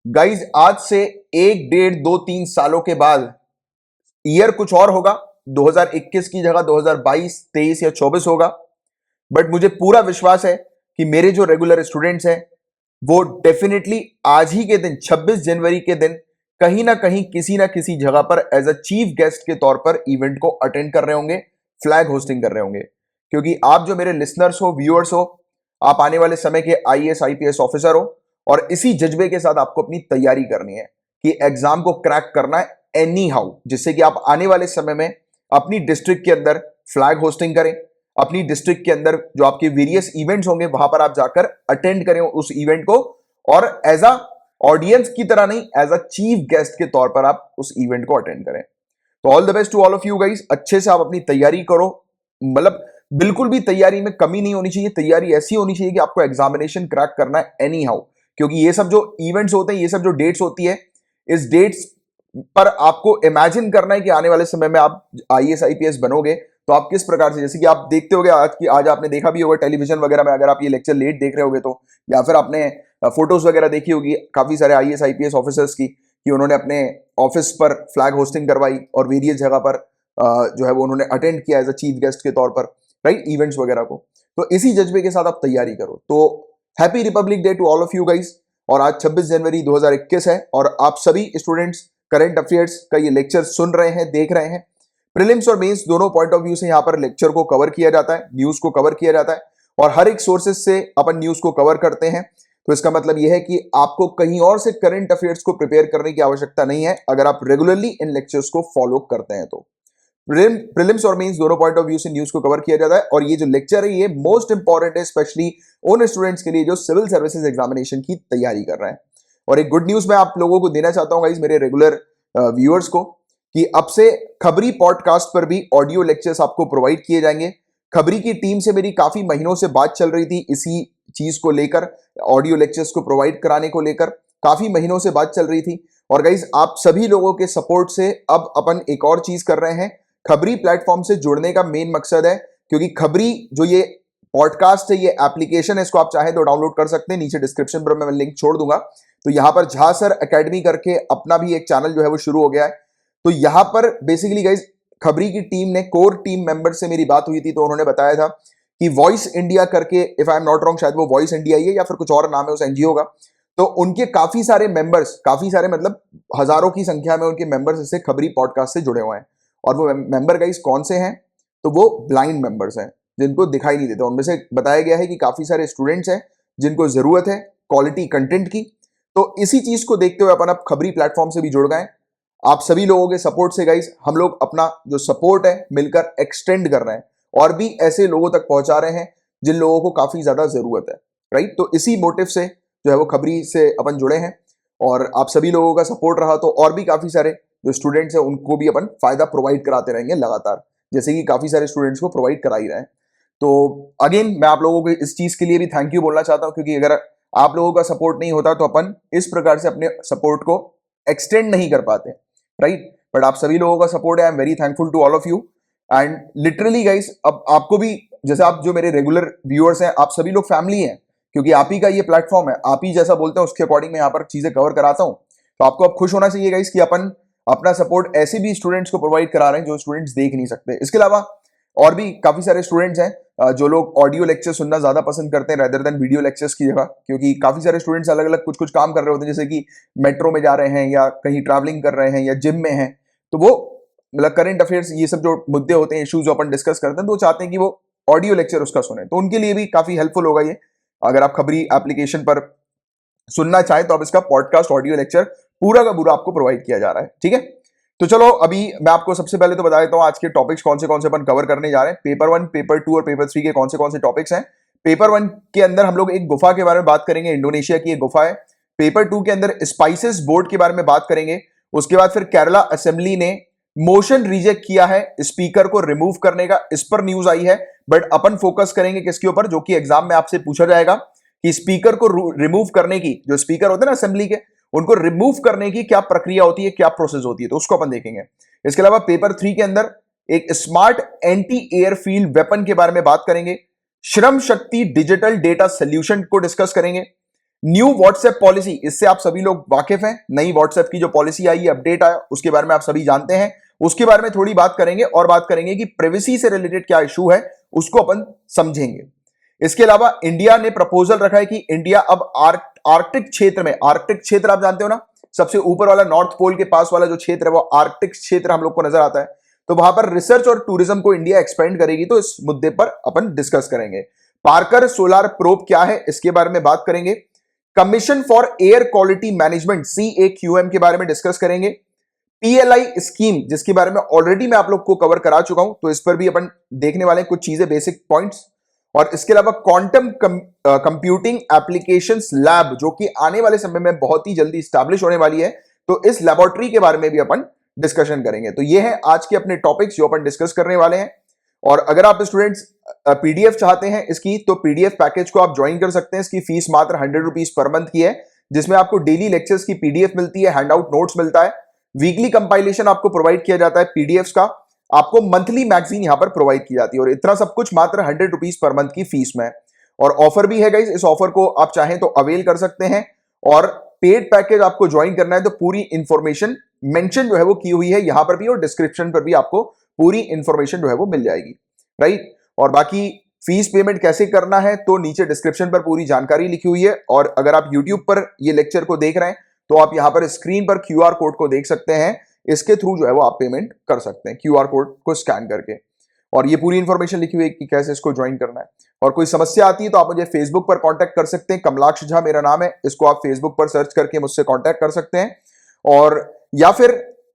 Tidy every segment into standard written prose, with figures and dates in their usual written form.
Guys आज से 1, 1.5, 2, 3 सालों के बाद ईयर कुछ और होगा। 2021 की जगह 2022, 23 या 24 होगा। बट मुझे पूरा विश्वास है कि मेरे जो रेगुलर स्टूडेंट्स हैं वो डेफिनेटली आज ही के दिन 26 जनवरी के दिन कहीं ना कहीं किसी ना किसी जगह पर एज अ चीफ गेस्ट के तौर पर इवेंट को अटेंड कर रहे होंगे, फ्लैग होस्टिंग कर रहे होंगे। क्योंकि आप जो मेरे लिसनर्स हो, व्यूअर्स हो, आप आने वाले समय के आईएएस आईपीएस ऑफिसर हो और इसी जज्बे के साथ आपको अपनी तैयारी करनी है कि एग्जाम को क्रैक करना है एनी हाउ, जिससे कि आप आने वाले समय में अपनी डिस्ट्रिक्ट के अंदर फ्लैग होस्टिंग करें, अपनी डिस्ट्रिक्ट के अंदर जो आपके वेरियस इवेंट्स होंगे वहां पर आप जाकर अटेंड करें उस इवेंट को, और एज अ ऑडियंस की तरह नहीं, एज अ चीफ गेस्ट के तौर पर आप उस इवेंट को अटेंड करें। तो all the best to all of you guys. अच्छे से आप अपनी तैयारी करो, मतलब बिल्कुल भी तैयारी में कमी नहीं होनी चाहिए। तैयारी ऐसी होनी चाहिए कि आपको एग्जामिनेशन क्रैक करना है एनी हाउ। क्योंकि ये सब जो इवेंट्स होते हैं, ये सब जो डेट्स होती है, इस डेट्स पर आपको इमेजिन करना है कि आने वाले समय में आप आईएएस आईपीएस बनोगे तो आप किस प्रकार से, जैसे कि आप देखते होगे आज आपने देखा भी होगा टेलीविजन वगैरह में, अगर आप ये लेक्चर लेट देख रहे होगे तो, या फिर आपने फोटोज वगैरह देखी होगी काफी सारे आईएएस आईपीएस ऑफिसर्स की कि उन्होंने अपने ऑफिस पर फ्लैग होस्टिंग करवाई और वेरियस जगह पर जो है वो उन्होंने अटेंड किया एज अ चीफ गेस्ट के तौर पर, राइट, इवेंट्स वगैरह को। तो इसी जज्बे के साथ आप तैयारी करो। तो happy republic day to all of you guys. और आज 26 जनवरी 2021 है और आप सभी स्टूडेंट्स करंट अफेयर्स का ये लेक्चर सुन रहे हैं, देख रहे हैं। प्रीलिम्स और मेंस दोनों पॉइंट ऑफ व्यू से यहाँ पर लेक्चर को कवर किया जाता है, न्यूज को कवर किया जाता है और हर एक सोर्सेज से अपन न्यूज को कवर करते हैं। तो इसका मतलब यह है कि आपको कहीं और से करंट अफेयर्स को प्रिपेयर करने की आवश्यकता नहीं है अगर आप रेगुलरली इन लेक्चर्स को फॉलो करते हैं। तो प्रीलिम्स और मेंस दोनों पॉइंट ऑफ व्यू से न्यूज को कवर किया जाता है और ये जो लेक्चर है ये मोस्ट इंपॉर्टेंट है, स्पेशली उन स्टूडेंट्स के लिए जो सिविल सर्विसेज एग्जामिनेशन की तैयारी कर रहे हैं। और एक गुड न्यूज मैं आप लोगों को देना चाहता हूं गाइस, मेरे रेगुलर व्यूअर्स को, कि अब से खबरी पॉडकास्ट पर भी ऑडियो लेक्चर्स आपको प्रोवाइड किए जाएंगे। खबरी की टीम से मेरी काफी महीनों से बात चल रही थी इसी चीज को लेकर, ऑडियो लेक्चर्स को प्रोवाइड कराने को लेकर काफी महीनों से बात चल रही थी। और गाइस आप सभी लोगों के सपोर्ट से अब अपन एक और चीज कर रहे हैं, खबरी प्लेटफॉर्म से जुड़ने का मेन मकसद है। क्योंकि खबरी जो ये पॉडकास्ट है, ये एप्लीकेशन है, इसको आप चाहे तो डाउनलोड कर सकते हैं, नीचे डिस्क्रिप्शन पर मैं लिंक छोड़ दूंगा। तो यहां पर झा सर एकेडमी करके अपना भी एक चैनल जो है वो शुरू हो गया है। तो यहां पर बेसिकली गाइज खबरी की टीम ने, कोर टीम मेंबर से मेरी बात हुई थी तो उन्होंने बताया था कि वॉइस इंडिया करके, if I am not wrong, शायद वो वॉइस इंडिया ही है या फिर कुछ और नाम है उस एनजीओ का, तो उनके काफी सारे मेंबर्स, काफी सारे मतलब हजारों की संख्या में उनके मेंबर्स इससे खबरी पॉडकास्ट से जुड़े हुए हैं। और वो मेंबर गाइज कौन से हैं? तो वो ब्लाइंड मेंबर्स हैं, जिनको दिखाई नहीं देता। उनमें से बताया गया है कि काफी सारे स्टूडेंट्स हैं जिनको जरूरत है क्वालिटी कंटेंट की। तो इसी चीज को देखते हुए अपन अब खबरी प्लेटफॉर्म से भी जुड़ गए। आप सभी लोगों के सपोर्ट से गाइस हम लोग अपना जो सपोर्ट है मिलकर एक्सटेंड कर रहे हैं और भी ऐसे लोगों तक पहुंचा रहे हैं जिन लोगों को काफी ज्यादा जरूरत है, राइट। तो इसी मोटिव से जो है वो खबरी से अपन जुड़े हैं और आप सभी लोगों का सपोर्ट रहा तो और भी काफी सारे जो स्टूडेंट्स हैं उनको भी अपन फायदा प्रोवाइड कराते रहेंगे लगातार, जैसे कि काफी सारे स्टूडेंट्स को प्रोवाइड करा ही रहे हैं। तो अगेन मैं आप लोगों को इस चीज के लिए भी थैंक यू बोलना चाहता हूं, क्योंकि अगर आप लोगों का सपोर्ट नहीं होता तो अपन इस प्रकार से अपने सपोर्ट को एक्सटेंड नहीं कर पाते, राइट। बट आप सभी लोगों का सपोर्ट है, I am very thankful to all of you. And literally guys अब आपको भी, जैसे आप जो मेरे रेगुलर व्यूअर्स हैं, आप सभी लोग फैमिली हैं, क्योंकि आप ही का ये प्लेटफॉर्म है, आप ही जैसा बोलते हैं उसके अकॉर्डिंग मैं यहाँ पर चीजें कवर कराता हूँ। तो आपको अब खुश होना चाहिए गाइस कि अपन अपना सपोर्ट ऐसे भी स्टूडेंट्स को प्रोवाइड करा रहे हैं जो स्टूडेंट्स देख नहीं सकते। इसके अलावा और भी काफी सारे स्टूडेंट्स हैं जो लोग ऑडियो लेक्चर सुनना ज्यादा पसंद करते हैं रेदर देन वीडियो लेक्चर्स की जगह, क्योंकि काफी सारे स्टूडेंट्स अलग अलग कुछ कुछ काम कर रहे होते हैं, जैसे कि मेट्रो में जा रहे हैं या कहीं ट्रैवलिंग कर रहे हैं या जिम में हैं। तो वो मतलब करंट अफेयर्स, ये सब जो मुद्दे होते हैं, इश्यूज जो अपन डिस्कस करते हैं, तो वो चाहते हैं कि वो ऑडियो लेक्चर उसका सुने। तो उनके लिए भी काफी हेल्पफुल होगा ये। अगर आप खबरी एप्लीकेशन पर सुनना चाहें तो अब इसका पॉडकास्ट ऑडियो लेक्चर पूरा का पूरा आपको प्रोवाइड किया जा रहा है, ठीक है। तो चलो अभी मैं आपको सबसे पहले तो बता देता हूं आज के टॉपिक्स कौन से अपन कवर करने जा रहे हैं। पेपर 1, पेपर 2 और पेपर 3 के कौन से टॉपिक्स हैं। पेपर 1 के अंदर हम लोग एक गुफा के बारे में बात करेंगे, इंडोनेशिया की एक गुफा है। पेपर 2 के अंदर स्पाइसेस बोर्ड के बारे में बात करेंगे। उसके बाद फिर केरला असेंबली ने मोशन रिजेक्ट किया है स्पीकर को रिमूव करने का, इस पर न्यूज आई है। बट अपन फोकस करेंगे किसके ऊपर, जो कि एग्जाम में आपसे पूछा जाएगा कि स्पीकर को रिमूव करने की, जो स्पीकर होते हैं ना असेंबली के, उनको रिमूव करने की क्या प्रक्रिया होती है, क्या प्रोसेस होती है, तो उसको अपन देखेंगे। इसके अलावा पेपर 3 के अंदर एक स्मार्ट एंटी एयरफील्ड वेपन के बारे में बात करेंगे। Shram Shakti digital data solution को डिस्कस करेंगे। न्यू व्हाट्सएप पॉलिसी, इससे आप सभी लोग वाकिफ हैं। नई व्हाट्सएप की जो पॉलिसी आई है, अपडेट आया, उसके बारे में आप सभी जानते हैं। उसके बारे में थोड़ी बात करेंगे और बात करेंगे कि प्राइवेसी से रिलेटेड क्या इशू है, उसको अपन समझेंगे। इसके अलावा इंडिया ने प्रपोजल रखा है कि इंडिया अब आर्कटिक क्षेत्र में, आर्कटिक क्षेत्र आप जानते हो ना, सबसे ऊपर वाला नॉर्थ पोल के पास वाला जो क्षेत्र है वो आर्कटिक क्षेत्र हम लोग को नजर आता है। तो वहां पर रिसर्च और टूरिज्म को इंडिया एक्सपेंड करेगी, तो इस मुद्दे पर अपन डिस्कस करेंगे। पार्कर सोलर प्रोब क्या है, इसके बारे में बात करेंगे। Commission for air quality management CAQM के बारे में डिस्कस करेंगे। PLI स्कीम, जिसके बारे में ऑलरेडी मैं आप लोग को कवर करा चुका हूं, तो इस पर भी अपन देखने वाले हैं कुछ चीजें, बेसिक पॉइंट्स। और इसके अलावा क्वांटम कंप्यूटिंग एप्लीकेशंस लैब, जो कि आने वाले समय में बहुत ही जल्दी स्टैब्लिश होने वाली है, तो इस लेबोरेटरी के बारे में भी अपन डिस्कशन करेंगे। तो ये है आज के अपने टॉपिक्स जो अपन डिस्कस करने वाले हैं। और अगर आप स्टूडेंट्स PDF चाहते हैं इसकी, तो PDF पैकेज को आप ज्वाइन कर सकते हैं। इसकी फीस मात्र 100 रुपीज पर मंथ की है, जिसमें आपको डेली लेक्चर्स की PDF मिलती है, हैंडआउट नोट्स मिलता है, वीकली कंपाइलेशन आपको प्रोवाइड किया जाता है PDFs का, आपको मंथली मैगजीन यहां पर प्रोवाइड की जाती है, और इतना सब कुछ मात्र 100 रुपीज पर मंथ की फीस में। और ऑफर भी है गाइस, इस ऑफर को आप चाहें तो अवेल कर सकते हैं। और पेड पैकेज आपको ज्वाइन करना है तो पूरी इंफॉर्मेशन मेंशन जो है वो की हुई है यहां पर भी, और डिस्क्रिप्शन पर भी आपको पूरी इंफॉर्मेशन जो है वो मिल जाएगी, राइट। और बाकी फीस पेमेंट कैसे करना है तो नीचे डिस्क्रिप्शन पर पूरी जानकारी लिखी हुई है। और अगर आप यूट्यूब पर ये लेक्चर को देख रहे हैं तो आप यहां पर स्क्रीन पर QR कोड को देख सकते हैं, इसके थ्रू जो है वो आप पेमेंट कर सकते हैं QR कोड को स्कैन करके। और ये पूरी इंफॉर्मेशन लिखी हुई है कि कैसे इसको ज्वाइन करना है। और कोई समस्या आती है तो आप मुझे फेसबुक पर कांटेक्ट कर सकते हैं, कमलाक्ष झा मेरा नाम है, इसको आप फेसबुक पर सर्च करके मुझसे कांटेक्ट कर सकते हैं। और या फिर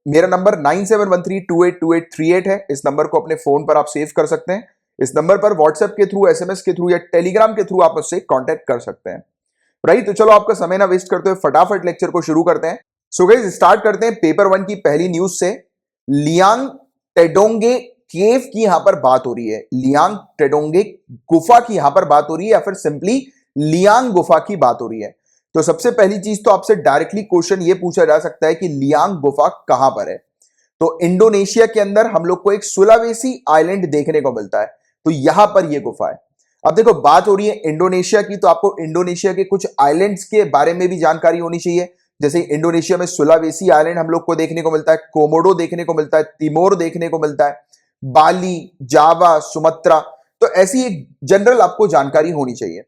मेरा नंबर 9713282838 है, इस नंबर को अपने फोन पर आप सेव कर सकते हैं। इस नंबर पर व्हाट्सएप के थ्रू, SMS के थ्रू या टेलीग्राम के थ्रू आप मुझसे कांटेक्ट कर सकते हैं, राइट। तो चलो आपका समय ना वेस्ट करते हुए फटाफट लेक्चर को शुरू करते हैं। सो गाइस स्टार्ट करते हैं पेपर 1 की पहली न्यूज से। लियांग टेडोंगे केव की यहां पर बात हो रही है, लियांग टेडोंगे गुफा की यहां पर बात हो रही है, या फिर सिंपली लियांग गुफा की बात हो रही है। तो सबसे पहली चीज तो आपसे डायरेक्टली क्वेश्चन ये पूछा जा सकता है कि लियांग गुफा कहां पर है। तो इंडोनेशिया के अंदर हम लोग को एक सुलावेसी आइलैंड देखने को मिलता है, तो यहां पर यह गुफा है। अब देखो बात हो रही है इंडोनेशिया की, तो आपको इंडोनेशिया के कुछ आइलैंड्स के बारे में भी जानकारी होनी चाहिए। जैसे इंडोनेशिया में सुलावेसी आइलैंड हम लोग को देखने को मिलता है, कोमोडो देखने को मिलता है, तिमोर देखने को मिलता है, बाली, जावा, सुमात्रा। तो ऐसी एक जनरल आपको जानकारी होनी चाहिए,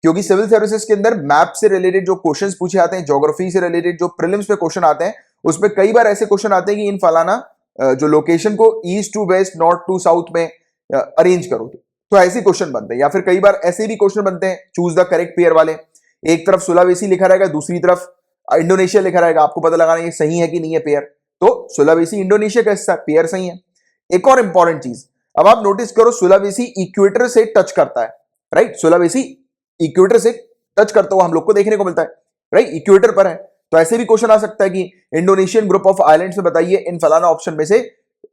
क्योंकि सिविल सर्विसेज के अंदर मैप से रिलेटेड जो क्वेश्चंस पूछे आते हैं, ज्योग्राफी से रिलेटेड जो प्रीलिम्स पे क्वेश्चन आते हैं, उसमें कई बार ऐसे क्वेश्चन आते हैं कि इन फलाना जो लोकेशन को east to west, north to south में अरेंज करो, तो ऐसे क्वेश्चन बनते हैं। या फिर कई बार ऐसे भी क्वेश्चन बनते हैं चूज द करेक्ट पेयर वाले, एक तरफ सुलावेसी लिखा रहेगा, दूसरी तरफ इंडोनेशिया लिखा रहेगा, आपको पता लगाना ये सही है कि नहीं है पेयर। तो सुलावेसी इंडोनेशिया का हिस्सा, पेयर सही है। एक और इंपॉर्टेंट चीज, अब आप नोटिस करो, सुलावेसी इक्वेटर से टच करता है, राइट। सुलावेसी इक्वेटर से टच करता हुआ हम लोग को देखने को मिलता है, राइट, इक्वेटर पर है। तो ऐसे भी क्वेश्चन आ सकता है कि इंडोनेशियन ग्रुप ऑफ आइलैंड्स में बताइए इन फलाना ऑप्शन में से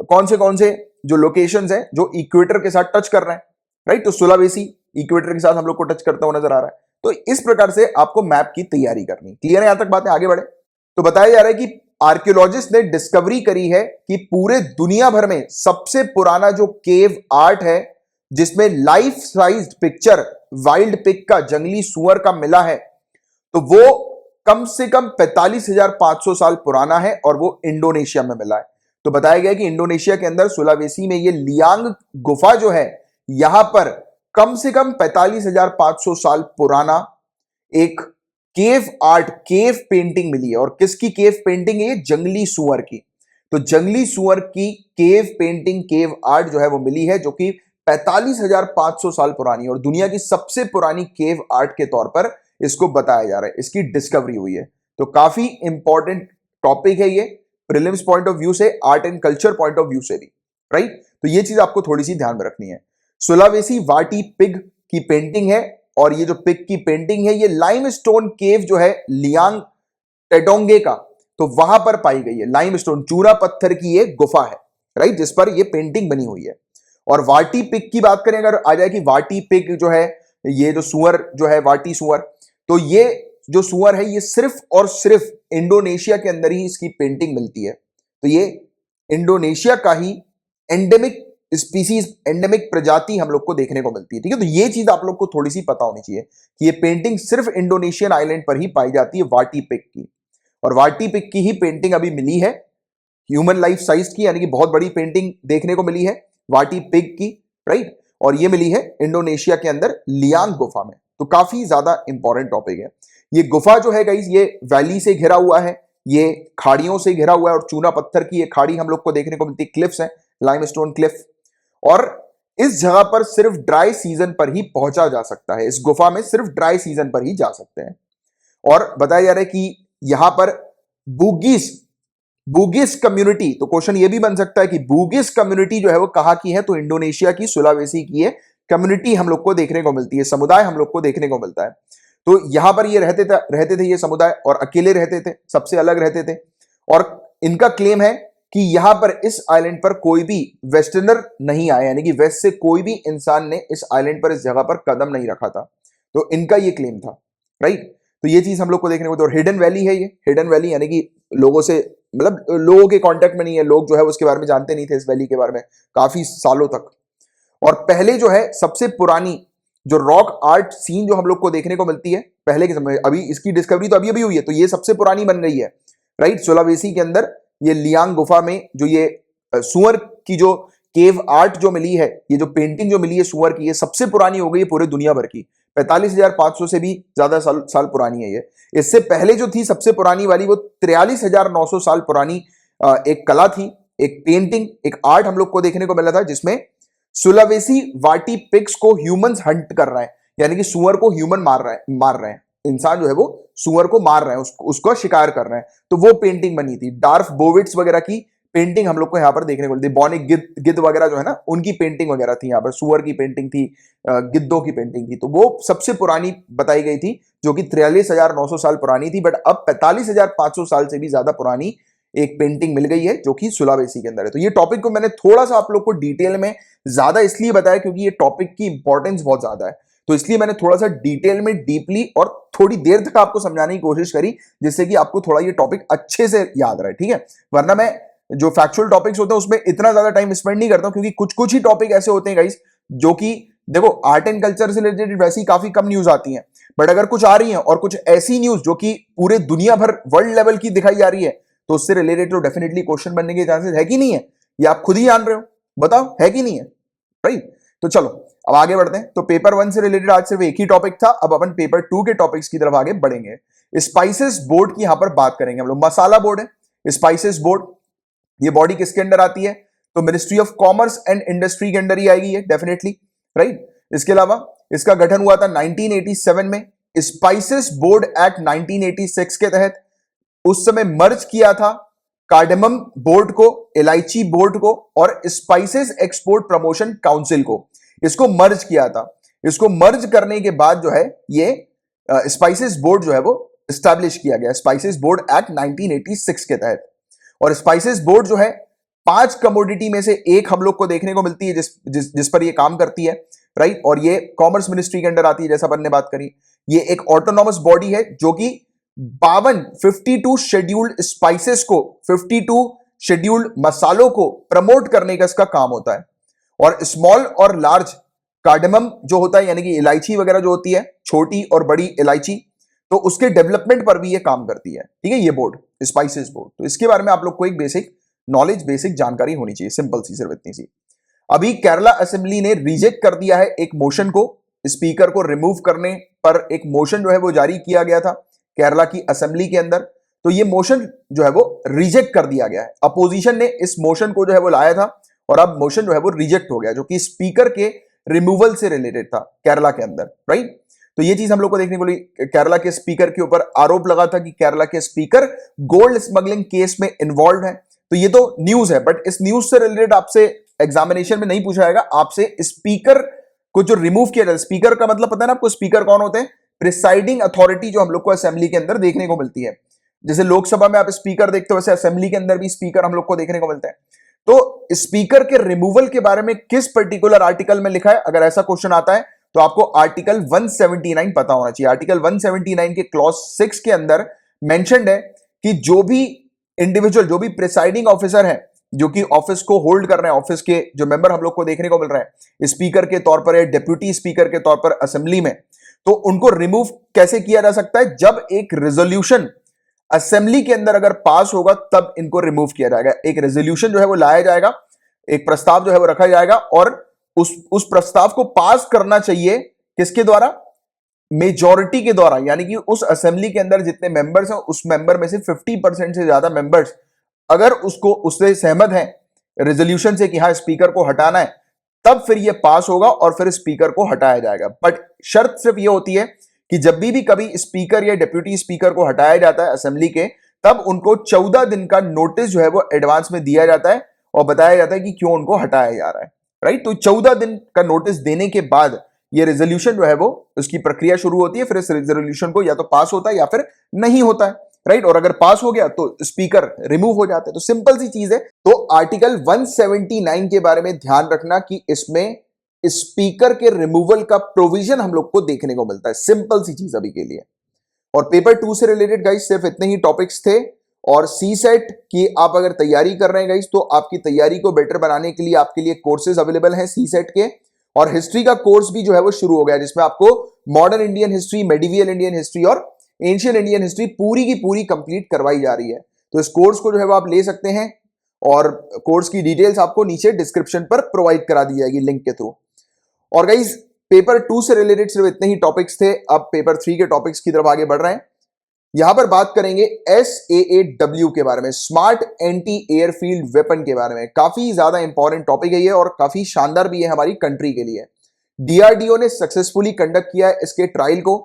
कौन से जो लोकेशंस हैं जो इक्वेटर के साथ टच कर रहे हैं, राइट। तो सुलावेसी इक्वेटर के साथ हम लोग को टच करता हुआ नजर आ रहा है। तो इस प्रकार से आपको मैप की तैयारी करनी, क्लियर है यहां तक बातें, आगे बढ़े। तो बताया जा रहा है कि आर्कियोलॉजिस्ट ने डिस्कवरी करी है कि पूरे दुनिया भर में सबसे पुराना जो केव आर्ट है, जिसमें life size picture wild pig का, जंगली सुअर का मिला है, तो वो कम से कम 45,500 साल पुराना है, और वो इंडोनेशिया में मिला है। तो बताया गया कि इंडोनेशिया के अंदर सुलावेसी में ये लियांग गुफा जो है, यहां पर कम से कम 45,500 साल पुराना एक केव आर्ट, केव पेंटिंग मिली है। और किसकी केव पेंटिंग है? ये जंगली सुअर की। तो जंगली सुअर की केव पेंटिंग, केव आर्ट जो है वो मिली है, जो कि 45,500 साल पुरानी है, और दुनिया की सबसे पुरानी केव आर्ट के तौर पर इसको बताया जा रहा है, इसकी डिस्कवरी हुई है। तो काफी इंपॉर्टेंट टॉपिक है ये, प्रीलिम्स पॉइंट ऑफ व्यू से, art and culture point of view से भी, राइट। तो ये चीज आपको थोड़ी सी ध्यान में रखनी है। सुलावेसी वाटी पिग की पेंटिंग है, और ये जो पिग की पेंटिंग है ये लाइमस्टोन केव जो है लियांग टेडोंगे का, तो वहां पर पाई गई है। लाइमस्टोन, चूरा पत्थर की ये गुफा है, राइट, जिस पर ये पेंटिंग बनी हुई है। और वाटी पिग की बात करें अगर आ जाए कि वाटी पिग जो है, ये जो सुअर जो है, वाटी सुअर, तो ये जो सुअर है ये सिर्फ और सिर्फ इंडोनेशिया के अंदर ही इसकी पेंटिंग मिलती है। तो ये इंडोनेशिया का ही एंडेमिक स्पीसीज एंडेमिक प्रजाति हम लोग को देखने को मिलती है। ठीक है, तो ये चीज आप लोग को थोड़ी सी पता होनी चाहिए कि ये पेंटिंग सिर्फ इंडोनेशियन आइलैंड पर ही पाई जाती है, वाटी पिग की। और वाटी पिग की ही पेंटिंग अभी मिली है ह्यूमन लाइफ साइज की, यानी कि बहुत बड़ी पेंटिंग देखने को मिली है वाटी पिग की, राइट। और ये मिली है इंडोनेशिया के अंदर लियांग गुफा में। तो काफी ज्यादा इंपॉर्टेंट टॉपिक है। ये गुफा जो है गाइस, ये वैली से घिरा हुआ है, ये खाड़ियों से घिरा हुआ है, और चूना पत्थर की ये खाड़ी हम लोग को देखने को मिलती है, क्लिफ्स है, लाइमस्टोन क्लिफ। और इस जगह पर सिर्फ ड्राई सीजन पर ही पहुंचा जा सकता है, इस गुफा में सिर्फ ड्राई सीजन पर ही जा सकते हैं। और बताया जा रहा है कि यहां पर बुगिस बुगिस कम्युनिटी, तो क्वेश्चन ये भी बन सकता है कि बुगिस कम्युनिटी जो है वो कहां की है, तो इंडोनेशिया की सुलावेसी की है कम्युनिटी हम लोग को देखने को मिलती है, समुदाय हम लोग को देखने को मिलता है। तो यहां पर ये रहते थे ये समुदाय, और अकेले रहते थे, सबसे अलग रहते थे। और इनका क्लेम है कि यहां पर इस आइलैंड पर कोई भी वेस्टर्नर नहीं आया, यानी कि वेस्ट से कोई भी इंसान ने इस आइलैंड पर, इस जगह पर कदम नहीं रखा था। तो इनका ये क्लेम था, राइट। तो ये चीज हम लोग को देखने को, और हिडन वैली है ये, हिडन वैली यानी कि लोगों से, मतलब लोगों के कांटेक्ट में नहीं है, लोग जो है उसके बारे में जानते नहीं थे, इस वैली के बारे में काफी सालों तक। और पहले जो है सबसे पुरानी जो रॉक आर्ट सीन जो हम लोग को देखने को मिलती है पहले के समय, अभी इसकी डिस्कवरी तो अभी अभी हुई है, तो ये सबसे पुरानी बन गई है, राइट। सुलावेसी के अंदर ये लियांग गुफा में जो ये सुअर की जो केव आर्ट जो मिली है, ये जो पेंटिंग जो मिली है सुअर की, ये सबसे पुरानी हो गई है पूरे दुनिया भर की। 45,500 से भी ज्यादा साल पुरानी है ये। इससे पहले जो थी सबसे पुरानी वाली, वो 43,900 साल पुरानी एक कला थी, एक पेंटिंग, एक आर्ट हम लोग को देखने को मिला था, जिसमें सुलावेसी वाटी पिग्स को ह्यूमंस हंट कर रहा है, यानी कि सुअर को ह्यूमन मार रहे हैं, इंसान जो है वो सुअर को मार रहे हैं, उसको शिकार कर रहे हैं। तो वो पेंटिंग बनी थी। डार्फ बोविट्स वगैरह की पेंटिंग हम लोग को यहाँ पर देखने को मिलती है। बॉनिक गिद्ध वगैरह जो है ना, उनकी पेंटिंग वगैरह थी यहाँ पर, सुअर की पेंटिंग थी, गिद्धों की पेंटिंग थी। तो वो सबसे पुरानी बताई गई थी, जो कि 43,900 साल पुरानी थी। बट अब 45,500 साल से भी ज्यादा पुरानी एक पेंटिंग मिल गई है, जो कि सुलावेसी के अंदर है। तो ये टॉपिक को मैंने थोड़ा सा आप लोग को डिटेल में ज्यादा इसलिए बताया क्योंकि ये टॉपिक की इंपॉर्टेंस बहुत ज्यादा है, तो इसलिए मैंने थोड़ा सा डिटेल में, डीपली और थोड़ी देर तक आपको समझाने की कोशिश करी, जिससे कि आपको थोड़ा ये टॉपिक अच्छे से याद रहे, ठीक है। वरना मैं जो फैक्चुअल टॉपिक्स होते हैं उसमें इतना ज्यादा टाइम स्पेंड नहीं करता हूं, क्योंकि कुछ कुछ ही टॉपिक ऐसे होते हैं गाइस, जो कि देखो आर्ट एंड कल्चर से रिलेटेड वैसी काफी कम न्यूज आती हैं, बट अगर कुछ आ रही है और कुछ ऐसी न्यूज जो कि पूरे दुनिया भर, वर्ल्ड लेवल की दिखाई जा रही है, तो उससे रिलेटेड तो डेफिनेटली क्वेश्चन बनने के चांसेस है कि नहीं है, ये आप खुद ही जान रहे हो, बताओ है कि नहीं है, राइट। तो चलो अब आगे बढ़ते हैं। तो पेपर 1 से रिलेटेड आज सिर्फ एक ही टॉपिक था, अब अपन पेपर 2 के टॉपिक्स की तरफ आगे बढ़ेंगे। स्पाइसेस बोर्ड की यहां पर बात करेंगे हम लोग। मसाला बोर्ड है स्पाइसेस बोर्ड, ये बॉडी किसके अंदर आती है, तो ministry of commerce and industry के अंदर ही आएगी ये, डेफिनेटली, राइट। इसके अलावा इसका गठन हुआ था 1987 में, स्पाइसेस बोर्ड एक्ट 1986 के तहत। उस समय मर्ज किया था कार्डेमम बोर्ड को, इलायची बोर्ड को और स्पाइसेस एक्सपोर्ट प्रमोशन काउंसिल को, इसको मर्ज किया था। इसको मर्ज करने के बाद जो है ये स्पाइसेस बोर्ड जो है वो एस्टैब्लिश किया गया, स्पाइसेस बोर्ड एक्ट 1986 के तहत। और स्पाइसेस बोर्ड जो है 5 कमोडिटी में से एक हम लोग को देखने को मिलती है जिस पर ये काम करती है, राइट। और ये कॉमर्स मिनिस्ट्री के अंदर आती है, जैसा अपन ने बात करी। ये एक ऑटोनॉमस बॉडी है जो कि 52 शेड्यूल्ड स्पाइसेस को, 52 शेड्यूल्ड मसालों को प्रमोट करने का इसका काम होता है। और स्मॉल और लार्ज कार्डेमम जो होता है, यानी कि इलायची वगैरह जो होती है, छोटी और बड़ी इलायची, तो उसके डेवलपमेंट पर भी ये काम करती है, ठीक है, ये बोर्ड, स्पाइसेस बोर्ड। तो इसके बारे में आप लोग को एक बेसिक नॉलेज, बेसिक जानकारी होनी चाहिए, सिंपल सी, सिर्फ इतनी सी। अभी केरला असेंबली ने रिजेक्ट कर दिया है एक मोशन को, स्पीकर को रिमूव करने पर एक मोशन जो है वो जारी किया गया था केरला की असेंबली के अंदर। तो ये मोशन जो है वो रिजेक्ट कर दिया गया है। अपोजिशन ने इस मोशन को जो है वो लाया था, और अब मोशन जो है वो रिजेक्ट हो गया, जो कि स्पीकर के रिमूवल से रिलेटेड था केरला के अंदर, राइट। तो ये चीज हम लोग को देखने को मिली। केरला के स्पीकर के ऊपर आरोप लगा था कि केरला के स्पीकर गोल्ड स्मगलिंग केस में इन्वॉल्व है। तो ये तो न्यूज है, बट इस न्यूज से रिलेटेड आपसे एग्जामिनेशन में नहीं पूछा जाएगा, आपसे स्पीकर को जो रिमूव किया जाए, स्पीकर का मतलब पता है ना आपको, स्पीकर कौन होते हैं, प्रिसाइडिंग अथॉरिटी जो हम लोग को असेंबली के अंदर देखने को मिलती है। जैसे लोकसभा में आप स्पीकर देखते हो, वैसे असेंबली के अंदर भी स्पीकर हम लोग को देखने को मिलते हैं। तो स्पीकर के रिमूवल के बारे में किस पर्टिकुलर आर्टिकल में लिखा है, अगर ऐसा क्वेश्चन आता है तो आपको आर्टिकल 179 पता होना चाहिए। आर्टिकल 179 के क्लॉज 6 के अंदर मेंशन्ड है कि जो भी इंडिविजुअल, जो भी प्रिसाइडिंग ऑफिसर है जो कि ऑफिस को होल्ड कर रहे हैं, ऑफिस के जो मेंबर हम लोग को देखने को मिल रहे हैं स्पीकर के तौर पर या डिप्यूटी स्पीकर के तौर पर असेंबली में, तो उनको रिमूव कैसे किया जा सकता है? जब एक रेजोल्यूशन असेंबली के अंदर अगर पास होगा तब इनको रिमूव किया जाएगा। एक रेजोल्यूशन जो है वो लाया जाएगा, एक प्रस्ताव जो है वो रखा जाएगा और उस प्रस्ताव को पास करना चाहिए किसके द्वारा? मेजॉरिटी के द्वारा, यानी कि उस असेंबली के अंदर जितने मेंबर्स हैं उस मेंबर में से 50% से ज्यादा मेंबर्स अगर उससे सहमत हैं रेजोल्यूशन से कि हाँ स्पीकर को हटाना है, तब फिर ये पास होगा और फिर स्पीकर को हटाया जाएगा। बट शर्त सिर्फ ये होती है कि जब भी कभी स्पीकर या डिप्यूटी स्पीकर को हटाया जाता है असेंबली के, तब उनको 14 दिन का नोटिस जो है वो एडवांस में दिया जाता है और बताया जाता है कि क्यों उनको हटाया जा रहा है, राइट। तो 14 दिन का नोटिस देने के बाद ये रेजोल्यूशन जो है वो उसकी प्रक्रिया शुरू होती है, फिर इस रेजोल्यूशन को या तो पास होता है या फिर नहीं होता है, राइट। और अगर पास हो गया तो स्पीकर रिमूव हो जाते हैं। तो सिंपल सी चीज है। तो आर्टिकल 179 के बारे में ध्यान रखना कि इसमें स्पीकर के रिमूवल का प्रोविजन हम लोग को देखने को मिलता है। सिंपल सी चीज अभी के लिए। और पेपर 2 से रिलेटेड गाइस सिर्फ इतने ही टॉपिक्स थे। और सी सेट की आप अगर तैयारी कर रहे हैं गाइस, तो आपकी तैयारी को बेटर बनाने के लिए आपके लिए कोर्सेज अवेलेबल हैं सी सेट के। और हिस्ट्री का कोर्स भी जो है वो शुरू हो गया, जिसमें आपको modern Indian history, medieval Indian history और एंशियंट इंडियन हिस्ट्री पूरी की पूरी कंप्लीट करवाई जा रही है। तो इस कोर्स को जो है वो आप ले सकते हैं और कोर्स की डिटेल्स आपको नीचे डिस्क्रिप्शन पर प्रोवाइड करा दी जाएगी लिंक के थ्रू। और गाइस पेपर 2 से रिलेटेड सिर्फ इतने ही टॉपिक्स थे। अब पेपर 3 के टॉपिक्स की तरफ आगे बढ़ रहे हैं। यहां पर बात करेंगे SAAW के बारे में, स्मार्ट एंटी एयरफील्ड वेपन के बारे में। काफी ज्यादा इंपॉर्टेंट टॉपिक है ये और काफी शानदार भी है हमारी कंट्री के लिए। DRDO ने सक्सेसफुली कंडक्ट किया है इसके ट्रायल को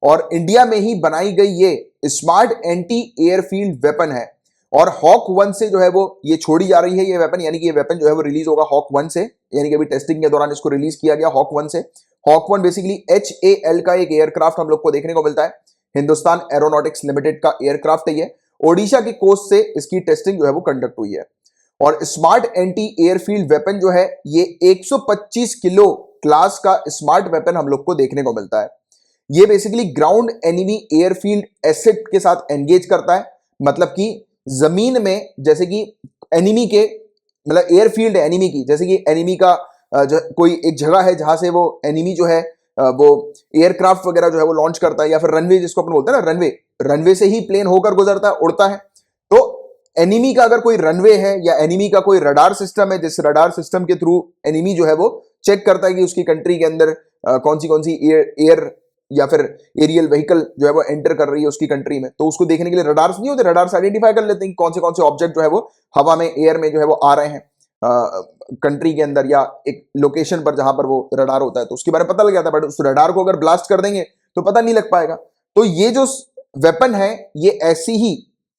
और इंडिया में ही बनाई गई ये स्मार्ट एंटी एयरफील्ड वेपन है। और हॉक 1 से जो है वो ये छोड़ी जा रही है ये वेपन, यानी कि ये वेपन जो है वो रिलीज होगा हॉक 1 से, यानी कि अभी टेस्टिंग के दौरान इसको रिलीज किया गया हॉक 1 से। हॉक 1 बेसिकली HAL का एक एयरक्राफ्ट हम लोग को देखने को मिलता है, हिंदुस्तान एरोनॉटिक्स लिमिटेड का एयरक्राफ्ट है ये। ओडिशा के कोस्ट से इसकी टेस्टिंग जो है वो कंडक्ट हुई है। और स्मार्ट एंटी एयरफील्ड वेपन जो है ये 125 किलो क्लास का स्मार्ट वेपन हम लोग को देखने को मिलता है। ये basically ground enemy airfield asset के साथ एंगेज करता है, मतलब कि जमीन में जैसे कि एनिमी के, मतलब एयरफील्ड है एनिमी की, जैसे कि एनिमी का कोई एक जगह है जहां से वो एनिमी जो है वो एयरक्राफ्ट वगैरह जो है वो लॉन्च करता है, या फिर रनवे जिसको अपन बोलते हैं ना, रनवे से ही प्लेन होकर गुजरता है, उड़ता है। तो एनिमी का अगर कोई रनवे है या एनिमी का कोई रडार सिस्टम है, जिस रडार सिस्टम के थ्रू एनिमी जो है वो चेक करता है कि उसकी कंट्री के अंदर कौन सी एयर या फिर एरियल व्हीकल जो है वो एंटर कर रही है उसकी कंट्री में, तो उसको देखने के लिए रडार्स नहीं होते, रडार्स आइडेंटिफाई कर लेते हैं कौन से ऑब्जेक्ट जो है वो हवा में, एयर में जो है वो आ रहे हैं कंट्री के अंदर या एक लोकेशन पर जहां पर वो रडार होता है, तो उसके बारे में पता लग जाता है। बट उस रडार को अगर ब्लास्ट कर देंगे तो पता नहीं लग पाएगा। तो ये जो वेपन है ये ऐसी ही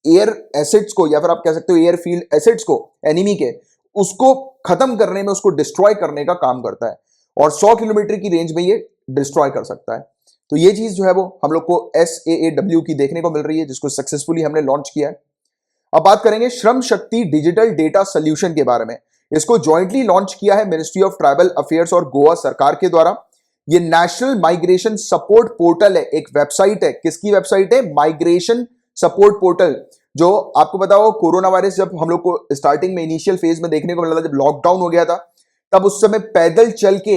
एयर एसेट्स को, या फिर आप कह सकते हो एयरफील्ड एसेट्स को, एनिमी के, उसको खत्म करने में, उसको डिस्ट्रॉय करने का काम करता है और 100 किलोमीटर की रेंज में ये डिस्ट्रॉय कर सकता है। तो ये चीज जो है वो हम लोग को SAAW की देखने को मिल रही है, जिसको सक्सेसफुली हमने लॉन्च किया है। अब बात करेंगे Shram Shakti digital data solution के बारे में। इसको जॉइंटली लॉन्च किया है मिनिस्ट्री ऑफ ट्राइबल अफेयर्स और गोवा सरकार के द्वारा। ये नेशनल माइग्रेशन सपोर्ट पोर्टल है, एक वेबसाइट है। किसकी वेबसाइट है? Migration support portal. जो आपको पता हो कोरोना वायरस जब हम लोग को स्टार्टिंग में इनिशियल फेज में देखने को मिला था, जब लॉकडाउन हो गया था, तब उस समय पैदल चल के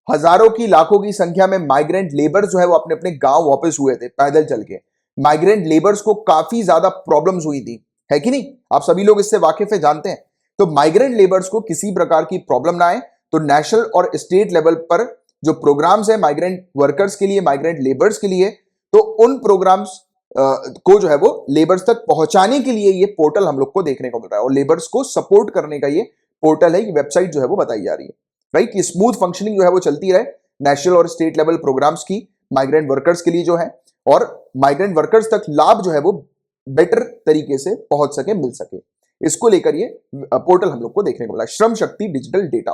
हजारों की लाखों की संख्या में माइग्रेंट लेबर्स जो है वो अपने अपने गांव वापस हुए थे पैदल चल के। माइग्रेंट लेबर्स को काफी ज्यादा प्रॉब्लम्स हुई थी, है कि नहीं? आप सभी लोग इससे वाकिफ है, जानते हैं। तो माइग्रेंट लेबर्स को किसी प्रकार की प्रॉब्लम ना आए, तो नेशनल और स्टेट लेवल पर जो प्रोग्राम्स है माइग्रेंट वर्कर्स के लिए, माइग्रेंट लेबर्स के लिए, तो उन प्रोग्राम्स को जो है वो लेबर्स तक पहुंचाने के लिए ये पोर्टल हम लोग को देखने को मिल रहा है और लेबर्स को सपोर्ट करने का ये पोर्टल है, ये वेबसाइट जो है वो बताई जा रही है, राइट। कि स्मूथ फंक्शनिंग जो है वो चलती रहे नेशनल और स्टेट लेवल प्रोग्राम्स की माइग्रेंट वर्कर्स के लिए जो है, और माइग्रेंट वर्कर्स तक लाभ जो है वो बेटर तरीके से पहुंच सके, मिल सके। इसको लेकर ये पोर्टल हम लोग को देखने को मिला, श्रम शक्ति डिजिटल डेटा।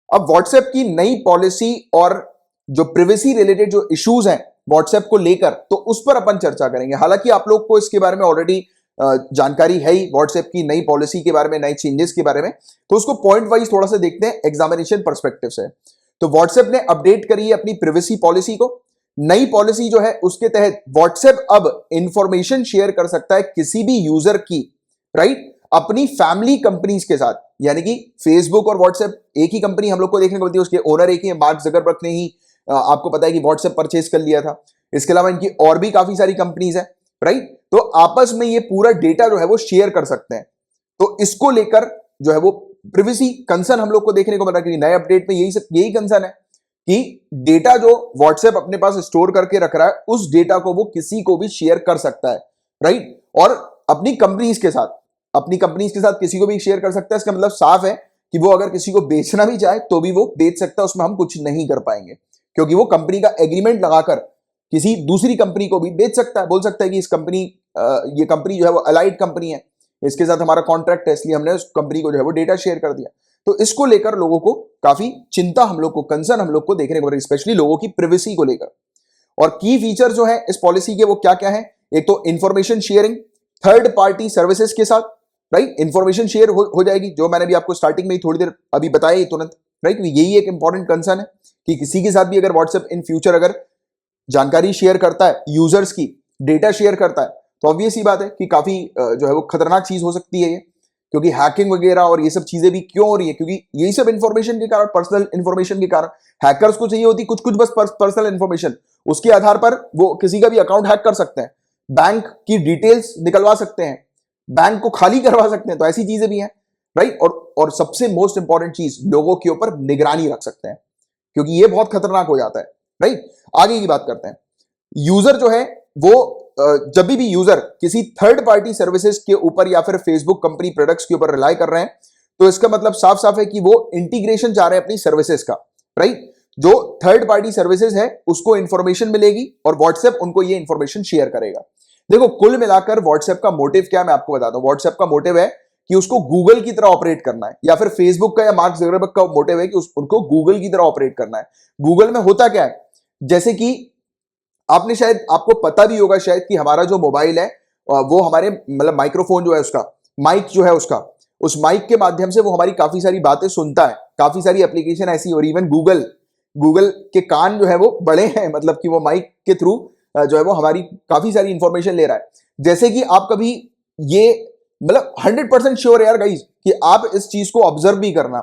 अब व्हाट्सएप की नई पॉलिसी और जो प्रिवेसी रिलेटेड जो इश्यूज हैं व्हाट्सएप को लेकर, तो उस पर अपन चर्चा करेंगे। हालांकि आप लोग को इसके बारे में ऑलरेडी जानकारी है ही, व्हाट्सएप की नई पॉलिसी के बारे में, नई चेंजेस के बारे में, तो उसको पॉइंट वाइज थोड़ा सा देखते हैं एग्जामिनेशन पर्सपेक्टिव से। तो व्हाट्सएप ने अपडेट करी है अपनी प्रिवेसी पॉलिसी को। नई पॉलिसी जो है उसके तहत व्हाट्सएप अब इंफॉर्मेशन शेयर कर सकता है किसी भी यूजर की, राइट, अपनी फैमिली कंपनीज के साथ, यानी कि फेसबुक और व्हाट्सएप एक ही कंपनी हम लोग को देखने को मिलती है, उसके ओनर एक ही है, मार्क जकरबर्ग ने ही आपको पता है कि व्हाट्सएप परचेज कर लिया था। इसके अलावा इनकी और भी काफी सारी कंपनीज है, राइट। तो आपस में ये पूरा डेटा जो है वो शेयर कर सकते हैं। तो इसको लेकर जो है वो प्रिवेसी कंसर्न हम लोग को देखने को मिल रहा है, नए अपडेट में यही कंसर्न है कि डेटा जो व्हाट्सएप अपने पास स्टोर करके रख रहा है, उस डेटा को वो किसी को भी शेयर कर सकता है, राइट। और अपनी कंपनीज के साथ किसी को भी शेयर कर सकता है। इसका मतलब साफ है कि वो अगर किसी को बेचना भी चाहे तो भी वो बेच सकता है, उसमें हम कुछ नहीं कर पाएंगे, क्योंकि वो कंपनी का एग्रीमेंट लगाकर किसी दूसरी कंपनी को भी बेच सकता है, बोल सकता है कि ये कंपनी जो है वो अलाइड कंपनी है, इसके साथ हमारा कॉन्ट्रैक्ट है, इसलिए हमने उस कंपनी को जो है वो डेटा शेयर कर दिया। तो इसको लेकर लोगों को काफी चिंता हम लोग को, कंसर्न हम लोग को देखने को मिल रही है, स्पेशली लोगों की प्रिवेसी को लेकर। और की फीचर जो है इस पॉलिसी के वो क्या क्या है? एक तो information sharing third party services के साथ, राइट। इंफॉर्मेशन शेयर हो जाएगी, जो मैंने भी आपको स्टार्टिंग में ही थोड़ी देर अभी बताया ही तुरंत, राइट। यही एक इंपॉर्टेंट कंसर्न है कि किसी के साथ भी अगर व्हाट्सएप इन फ्यूचर अगर जानकारी शेयर करता है, यूजर्स की डेटा शेयर करता है, तो ऑब्वियस ही बात है कि काफी जो है वो खतरनाक चीज हो सकती है ये, क्योंकि हैकिंग वगैरह और ये सब चीजें भी क्यों हो रही है? क्योंकि यही सब इंफॉर्मेशन के कारण, पर्सनल इंफॉर्मेशन के कारण हैकर्स को चाहिए होती कुछ बस पर्सनल इंफॉर्मेशन, उसके आधार पर वो किसी का भी अकाउंट हैक कर सकते हैं, बैंक की डिटेल्स निकलवा सकते हैं, बैंक को खाली करवा सकते हैं। तो ऐसी चीजें भी हैं, राइट। और सबसे मोस्ट इंपॉर्टेंट चीज, लोगों के ऊपर निगरानी रख सकते हैं, क्योंकि ये बहुत खतरनाक हो जाता है, राइट। आगे की बात करते हैं। यूजर जो है वो जब भी यूजर किसी थर्ड पार्टी सर्विसेज के ऊपर या फिर फेसबुक कंपनी प्रोडक्ट्स के ऊपर रिलाई कर रहे हैं, तो इसका मतलब साफ साफ है कि वो इंटीग्रेशन चाह रहे हैं अपनी सर्विसेज का, राइट। जो थर्ड पार्टी सर्विसेज है उसको इंफॉर्मेशन मिलेगी और व्हाट्सएप उनको ये इंफॉर्मेशन शेयर करेगा। देखो, कुल मिलाकर व्हाट्सएप का मोटिव क्या है मैं आपको बताता हूं। व्हाट्सएप का मोटिव है कि उसको गूगल की तरह ऑपरेट करना है, या फिर फेसबुक का या मार्क जकरबर्ग का मोटिव है कि उनको गूगल की तरह ऑपरेट करना है। गूगल में होता क्या है, जैसे कि आपने शायद, आपको पता भी होगा शायद कि हमारा जो मोबाइल है वो हमारे मतलब माइक्रोफोन जो है उसका, माइक जो है उसका, उस माइक के माध्यम से वो हमारी काफी सारी बातें सुनता है। काफी सारी एप्लीकेशन ऐसी, और इवन गूगल के कान जो है वो बड़े हैं, मतलब कि वो माइक के थ्रू जो है वो हमारी काफी सारी इंफॉर्मेशन ले रहा है। जैसे कि आप कभी ये मतलब 100% श्योर है यार गाइस कि आप इस चीज को ऑब्जर्व भी करना,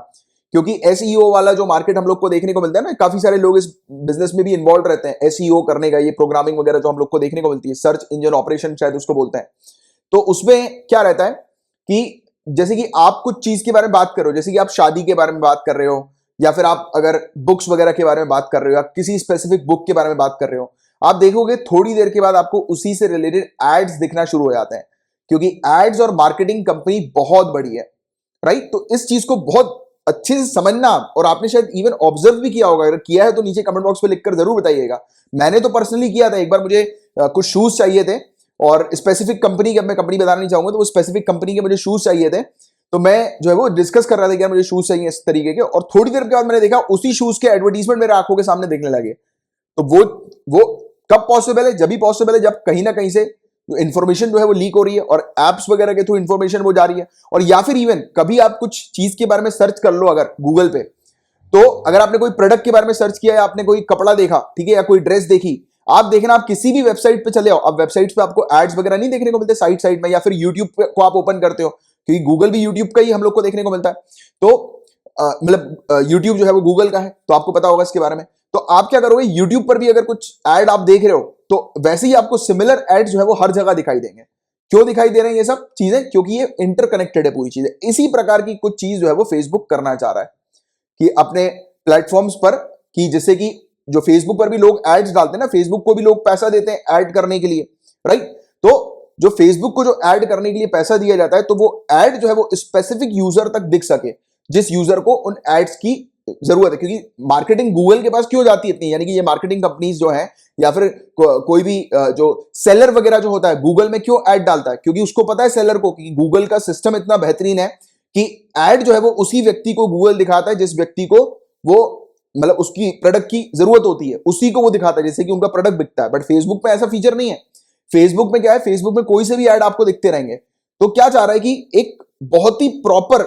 क्योंकि एसईओ वाला जो मार्केट हम लोग को देखने को मिलता है ना, काफी सारे लोग इस बिजनेस में भी इन्वॉल्व रहते हैं, एसईओ करने का, ये प्रोग्रामिंग वगैरह जो हम लोग को देखने को मिलती है, सर्च इंजन ऑपरेशन शायद उसको बोलते हैं। तो उसमें क्या रहता है कि जैसे कि आप कुछ चीज के बारे में बात कर रहे हो, जैसे कि आप शादी के बारे में बात कर रहे हो, या फिर आप अगर बुक्स वगैरह के बारे में बात कर रहे हो, या किसी स्पेसिफिक बुक के बारे में बात कर रहे हो, आप देखोगे थोड़ी देर के बाद आपको उसी से रिलेटेड एड्स दिखना शुरू हो जाते हैं, क्योंकि एड्स और मार्केटिंग कंपनी बहुत बड़ी है, राइट। तो इस चीज को बहुत अच्छे से समझना, और आपने शायद इवन ऑब्जर्व भी किया होगा, अगर किया है तो नीचे कमेंट बॉक्स में लिखकर जरूर बताइएगा। मैंने तो पर्सनली किया था, एक बार मुझे कुछ शूज चाहिए थे, और स्पेसिफिक कंपनी के, मैं कंपनी बताना नहीं चाहूंगा, तो वो स्पेसिफिक कंपनी के मुझे शूज चाहिए थे, तो मैं जो है वो डिस्कस कर रहा था कि यार मुझे शूज चाहिए इस तरीके के, और थोड़ी देर के बाद मैंने देखा उसी शूज के एडवर्टीजमेंट मेरे आंखों के सामने देखने लगे। तो वो कब पॉसिबल है? जब भी पॉसिबल है जब कहीं ना कहीं से इंफॉर्मेशन जो है वो लीक हो रही है, और एप्स वगैरह के थ्रू इंफॉर्मेशन वो जा रही है। और या फिर इवन कभी आप कुछ चीज के बारे में सर्च कर लो अगर गूगल पे, तो अगर आपने कोई प्रोडक्ट के बारे में सर्च किया, या आपने कोई कपड़ा देखा, ठीक है, या कोई ड्रेस देखी, आप देखना, आप किसी भी वेबसाइट पे चले आओ, अब वेबसाइट्स पे आपको एड्स वगैरह नहीं देखने को मिलते साइड में, या फिर यूट्यूब को आप ओपन करते हो, क्योंकि गूगल भी यूट्यूब का ही हम लोग को देखने को मिलता है, तो मतलब यूट्यूब जो है वो गूगल का है, तो आपको पता होगा इसके बारे में। तो आप क्या करोगे, यूट्यूब पर भी अगर कुछ एड आप देख रहे हो, तो वैसे ही आपको सिमिलर एड जो है वो हर जगह दिखाई देंगे। क्यों दिखाई दे रहे हैं ये सब चीजें? क्योंकि ये इंटरकनेक्टेड है पूरी चीजें। इसी प्रकार की कुछ चीज जो है वो फेसबुक करना चाह रहा है कि अपने प्लेटफॉर्म्स पर, कि जैसे कि जो फेसबुक पर भी लोग एड्स डालते हैं ना, फेसबुक को भी लोग पैसा देते हैं ऐड करने के लिए, राइट। तो जो फेसबुक को जो ऐड करने के लिए पैसा दिया जाता है, तो वो ऐड जो है वो स्पेसिफिक यूजर तक दिख सके, जिस यूजर को उन एड्स की जरूरत है। क्योंकि मार्केटिंग गूगल के पास क्यों जाती है इतनी, यानी कि ये मार्केटिंग कंपनीज जो है, या फिर कोई भी जो सेलर वगैरह जो होता है, गूगल में क्यों ऐड डालता है? क्योंकि उसको पता है सेलर को कि गूगल का सिस्टम इतना बेहतरीन है कि ऐड जो है वो उसी व्यक्ति को गूगल दिखाता है जिस व्यक्ति को वो मतलब उसकी प्रोडक्ट की जरूरत होती है, उसी को वो दिखाता है, जैसे कि उनका प्रोडक्ट बिकता है। बट फेसबुक में ऐसा फीचर नहीं है। फेसबुक में क्या है, फेसबुक में कोई से भी ऐड आपको दिखते रहेंगे। तो क्या चाह रहा है कि एक बहुत ही प्रॉपर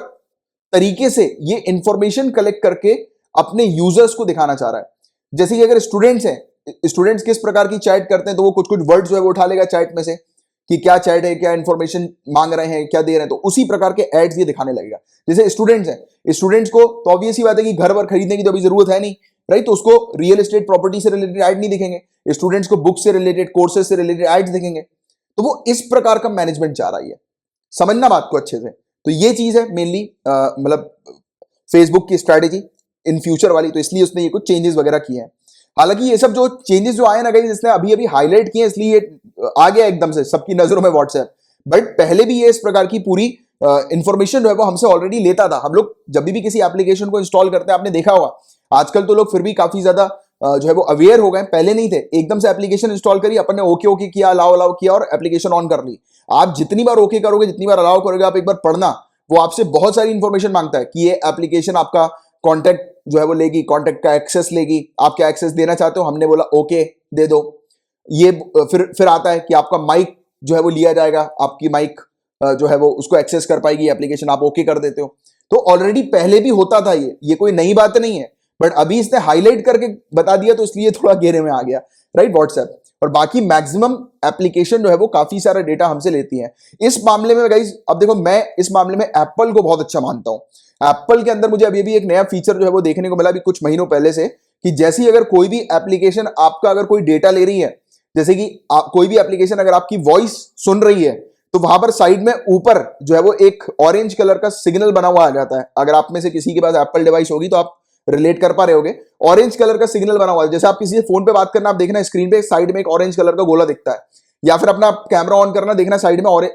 तरीके से ये इंफॉर्मेशन कलेक्ट करके अपने यूजर्स को दिखाना चाह रहा है। जैसे कि अगर स्टूडेंट्स हैं, स्टूडेंट्स किस प्रकार की चैट करते हैं, तो वो कुछ वर्ड जो है वो उठा लेगा चैट में से, कि क्या चैट है, क्या इंफॉर्मेशन मांग रहे हैं, क्या दे रहे हैं, तो उसी प्रकार के एड्स ये दिखाने लगेगा। जैसे स्टूडेंट्स हैं, स्टूडेंट्स को तो ऑब्वियस ही बात है कि घर वर खरीदने की तो अभी जरूरत है नहीं, राइट, तो उसको रियल एस्टेट प्रॉपर्टी से रिलेटेड एड नहीं दिखेंगे, स्टूडेंट्स को बुक से रिलेटेड, कोर्सेज से रिलेटेड एड्स दिखेंगे। तो वो इस प्रकार का मैनेजमेंट चाह रही है, समझना बात को अच्छे से। तो ये चीज है मेनली मतलब फेसबुक की स्ट्रैटेजी इन फ्यूचर वाली, तो इसलिए उसने ये कुछ चेंजेस वगैरह किए हैं। हालांकि ये सब जो चेंजेस जो आए ना गाइस, इसने अभी अभी हाईलाइट किए, इसलिए ये आ गया एकदम से सबकी नजरों में व्हाट्सएप, बट पहले भी ये इस प्रकार की पूरी इंफॉर्मेशन जो है वो हमसे ऑलरेडी लेता था। हम लोग जब भी किसी एप्लीकेशन को इंस्टॉल करते हैं, आपने देखा होगा आजकल तो लोग फिर भी काफी ज्यादा जो है वो अवेयर हो गए, पहले नहीं थे। एकदम से एप्लीकेशन इंस्टॉल करी, अपन ने ओके ओके किया, अलाउ अलाउ किया और एप्लीकेशन ऑन कर ली। आप जितनी बार ओके करोगे, जितनी बार अलाउ करोगे, आप एक बार पढ़ना, वो आपसे बहुत सारी इंफॉर्मेशन मांगता है कि ये एप्लीकेशन आपका कॉन्टैक्ट जो है वो लेगी, कॉन्टैक्ट का एक्सेस लेगी, आप क्या एक्सेस देना चाहते हो, हमने बोला ओके दे दो। ये फिर आता है कि आपका माइक जो है वो लिया जाएगा, आपकी माइक जो है वो उसको एक्सेस कर पाएगी एप्लीकेशन, आप ओके कर देते हो। तो ऑलरेडी पहले भी होता था, ये कोई नई बात नहीं है, बट अभी इसने हाईलाइट करके बता दिया, तो इसलिए थोड़ा घेरे में आ गया, राइट, व्हाट्सएप। और बाकी मैक्सिमम एप्लीकेशन जो है वो काफी सारा डेटा हमसे लेती है इस मामले में गाइस। अब देखो, मैं इस मामले में एप्पल को बहुत अच्छा मानता हूं। एप्पल के अंदर मुझे अभी भी एक नया फीचर जो है वो देखने को मिला अभी कुछ महीनों पहले से, कि जैसे ही अगर कोई भी एप्लीकेशन आपका अगर कोई डेटा ले रही है, जैसे कि कोई भी एप्लीकेशन अगर आपकी वॉइस सुन रही है, तो वहां पर साइड में ऊपर जो है वो एक ऑरेंज कलर का सिग्नल बना हुआ आ जाता है। अगर आप में से किसी के पास एप्पल डिवाइस होगी तो आप रिलेट कर पा रहे होगे, ऑरेंज कलर का सिग्नल बना हुआ है। जैसे आप किसी से फोन पे बात करना, आप देखना स्क्रीन पे साइड में एक ऑरेंज कलर का गोला दिखता है, या फिर अपना कैमरा ऑन करना, देखना साइड में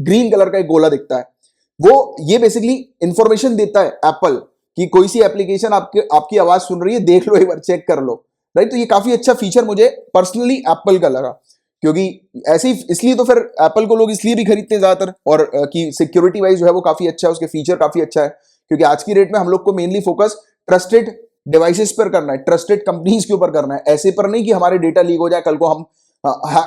ग्रीन कलर का एक गोला दिखता है। वो ये बेसिकली इंफॉर्मेशन देता है एप्पल कि कोई सी एप्लीकेशन आपकी आवाज सुन रही है, देख लो, एक बार चेक कर लो, राइट। तो ये काफी अच्छा फीचर मुझे पर्सनली एप्पल का लगा, क्योंकि ऐसे ही इसलिए तो फिर एप्पल को लोग इसलिए भी खरीदते हैं ज्यादातर, और कि सिक्योरिटी वाइज जो है वो काफी अच्छा है, उसके फीचर काफी अच्छा है। क्योंकि आज की डेट में हम लोग को मेनली फोकस ट्रस्टेड डिवाइसेस पर करना है, ट्रस्टेड कंपनीज के ऊपर करना है, ऐसे पर नहीं कि हमारे डेटा लीक हो जाए, कल को हम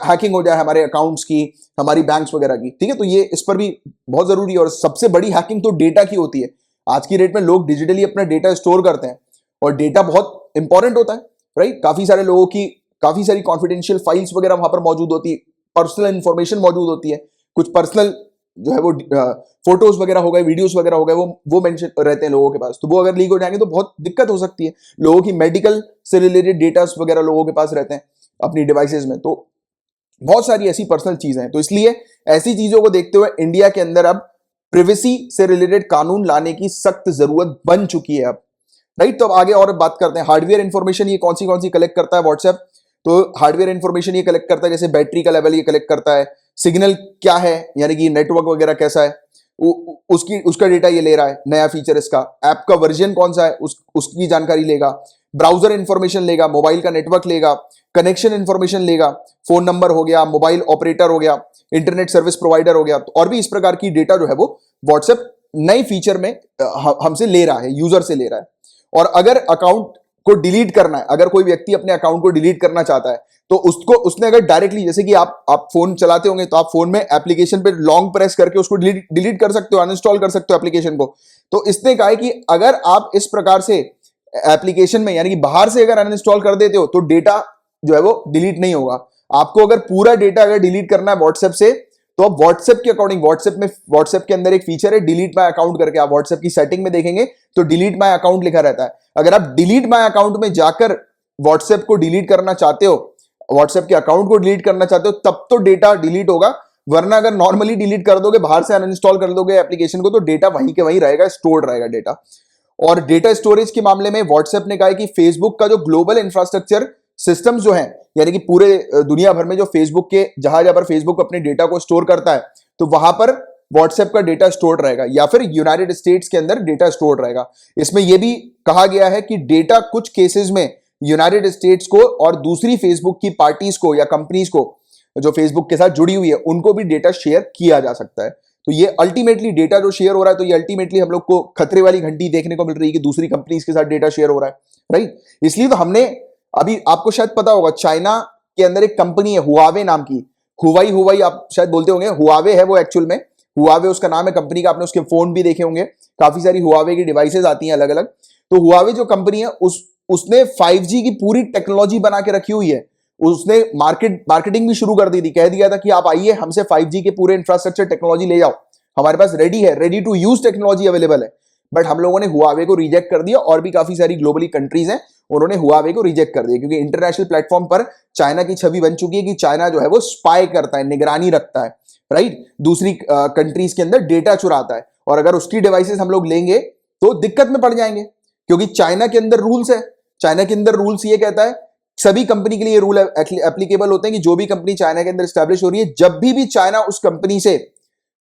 हैकिंग हो जाए हमारे अकाउंट्स की, हमारी बैंक्स वगैरह की, ठीक है। तो ये इस पर भी बहुत जरूरी है, और सबसे बड़ी हैकिंग तो डेटा की होती है। आज की डेट में लोग डिजिटली अपना डेटा स्टोर करते हैं, और डेटा बहुत इंपॉर्टेंट होता है, राइट। काफी सारे लोगों की काफी सारी कॉन्फिडेंशियल फाइल्स वगैरह वहां पर मौजूद होती है, पर्सनल इंफॉर्मेशन मौजूद होती है, कुछ पर्सनल जो है वो फोटोज वगैरह हो गए, वीडियोस वगैरह हो गए, वो मेंशन रहते हैं लोगों के पास। तो वो अगर लीक हो जाएंगे तो बहुत दिक्कत हो सकती है। लोगों की मेडिकल से रिलेटेड डेटास वगैरह लोगों के पास रहते हैं अपनी डिवाइसेस में, तो बहुत सारी ऐसी पर्सनल चीजें हैं। तो इसलिए ऐसी चीजों को देखते हुए इंडिया के अंदर अब प्रिवेसी से रिलेटेड कानून लाने की सख्त जरूरत बन चुकी है अब, राइट। तो अब आगे और बात करते हैं हार्डवेयर इंफॉर्मेशन, ये कौन सी कलेक्ट करता है व्हाट्सएप। तो हार्डवेयर इंफॉर्मेशन ये कलेक्ट करता है, जैसे बैटरी का लेवल ये कलेक्ट करता है, सिग्नल क्या है, यानी कि नेटवर्क वगैरह कैसा है, उसका डेटा ये ले रहा है। नया फीचर इसका, ऐप का वर्जन कौन सा है उसकी जानकारी लेगा, ब्राउजर इंफॉर्मेशन लेगा, मोबाइल का नेटवर्क लेगा, कनेक्शन इंफॉर्मेशन लेगा, फोन नंबर हो गया, मोबाइल ऑपरेटर हो गया, इंटरनेट सर्विस प्रोवाइडर हो गया, और भी इस प्रकार की डेटा जो है वो व्हाट्सएप नई फीचर में हमसे ले रहा है, यूजर से ले रहा है। और अगर अकाउंट को डिलीट करना है, अगर कोई व्यक्ति अपने अकाउंट को डिलीट करना चाहता है, तो उसने अगर डायरेक्टली, जैसे कि आप फोन चलाते होंगे, तो आप फोन में एप्लीकेशन पे लॉन्ग प्रेस करके उसको डिलीट कर सकते हो, अनइंस्टॉल कर सकते हो एप्लीकेशन को। तो इसने कहा है कि अगर आप इस प्रकार से एप्लीकेशन में, यानी कि बाहर से अगर अनइंस्टॉल कर देते हो, तो डेटा जो है वो डिलीट नहीं होगा। आपको अगर पूरा डेटा अगर डिलीट करना है व्हाट्सएप से, तो आप व्हाट्सएप के अकॉर्डिंग, व्हाट्सएप के अंदर एक फीचर है डिलीट माय अकाउंट करके, आप व्हाट्सएप की सेटिंग में देखेंगे तो डिलीट माय अकाउंट लिखा रहता है। अगर आप डिलीट माय अकाउंट में जाकर व्हाट्सएप को डिलीट करना चाहते हो, व्हाट्सएप के अकाउंट को डिलीट करना चाहते हो, तब तो डेटा डिलीट होगा। वरना अगर नॉर्मली डिलीट कर दोगे, बाहर से अनइंस्टॉल कर दोगे एप्लीकेशन को, तो डेटा वहीं के वहीं रहेगा, स्टोर्ड रहेगा डेटा। और डेटा स्टोरेज के मामले में व्हाट्सएप ने कहा है कि फेसबुक का जो ग्लोबल इंफ्रास्ट्रक्चर सिस्टम जो है, यानी कि पूरे दुनिया भर में जो फेसबुक के जहां पर फेसबुक अपने डेटा को स्टोर करता है, तो वहां पर व्हाट्सएप का डेटा स्टोर रहेगा, या फिर यूनाइटेड स्टेट्स के अंदर डेटा स्टोर रहेगा। इसमें यह भी कहा गया है कि डेटा कुछ केसेस में यूनाइटेड स्टेट्स को और दूसरी फेसबुक की पार्टीज को या कंपनीज को जो फेसबुक के साथ जुड़ी हुई है, उनको भी डेटा शेयर किया जा सकता है। तो ये अल्टीमेटली डेटा जो शेयर हो रहा है, तो ये अल्टीमेटली हम लोग को खतरे वाली घंटी देखने को मिल रही है कि दूसरी कंपनीज के साथ डेटा शेयर हो रहा है, राइट। इसलिए तो हमने अभी, आपको शायद पता होगा, चाइना के अंदर एक कंपनी है हुआवे नाम की, हुवाई आप शायद बोलते होंगे, हुआवे है वो एक्चुअल में, हुआवे उसका नाम है कंपनी का। आपने उसके फोन भी देखे होंगे, काफी सारी हुआवे की डिवाइसेस आती हैं अलग अलग। तो हुआवे जो कंपनी है उसने 5G की पूरी टेक्नोलॉजी बना के रखी हुई है, उसने मार्केटिंग भी शुरू कर दी थी, कह दिया था कि आप आइए हमसे 5G के पूरे इंफ्रास्ट्रक्चर टेक्नोलॉजी ले जाओ, हमारे पास रेडी है, ready to use technology available है। बट हम लोगों ने हुआवे को रिजेक्ट कर दिया, और भी काफी सारी ग्लोबली कंट्रीज हैं उन्होंने हुआवे को रिजेक्ट कर दिया, क्योंकि इंटरनेशनल प्लेटफॉर्म पर चाइना की छवि बन चुकी है कि चाइना जो है वो स्पाई करता है, निगरानी रखता है, राइट, दूसरी कंट्रीज के अंदर डेटा चुराता है, और अगर उसकी डिवाइसेस हम लोग लेंगे तो दिक्कत में पड़ जाएंगे, क्योंकि चाइना के अंदर रूल्स है। चाइना के अंदर रूल्स ये कहता है, सभी कंपनी के लिए रूल एप्लीकेबल होते हैं कि जो भी कंपनी चाइना के अंदर स्टैब्लिश हो रही है, जब भी चाइना उस कंपनी से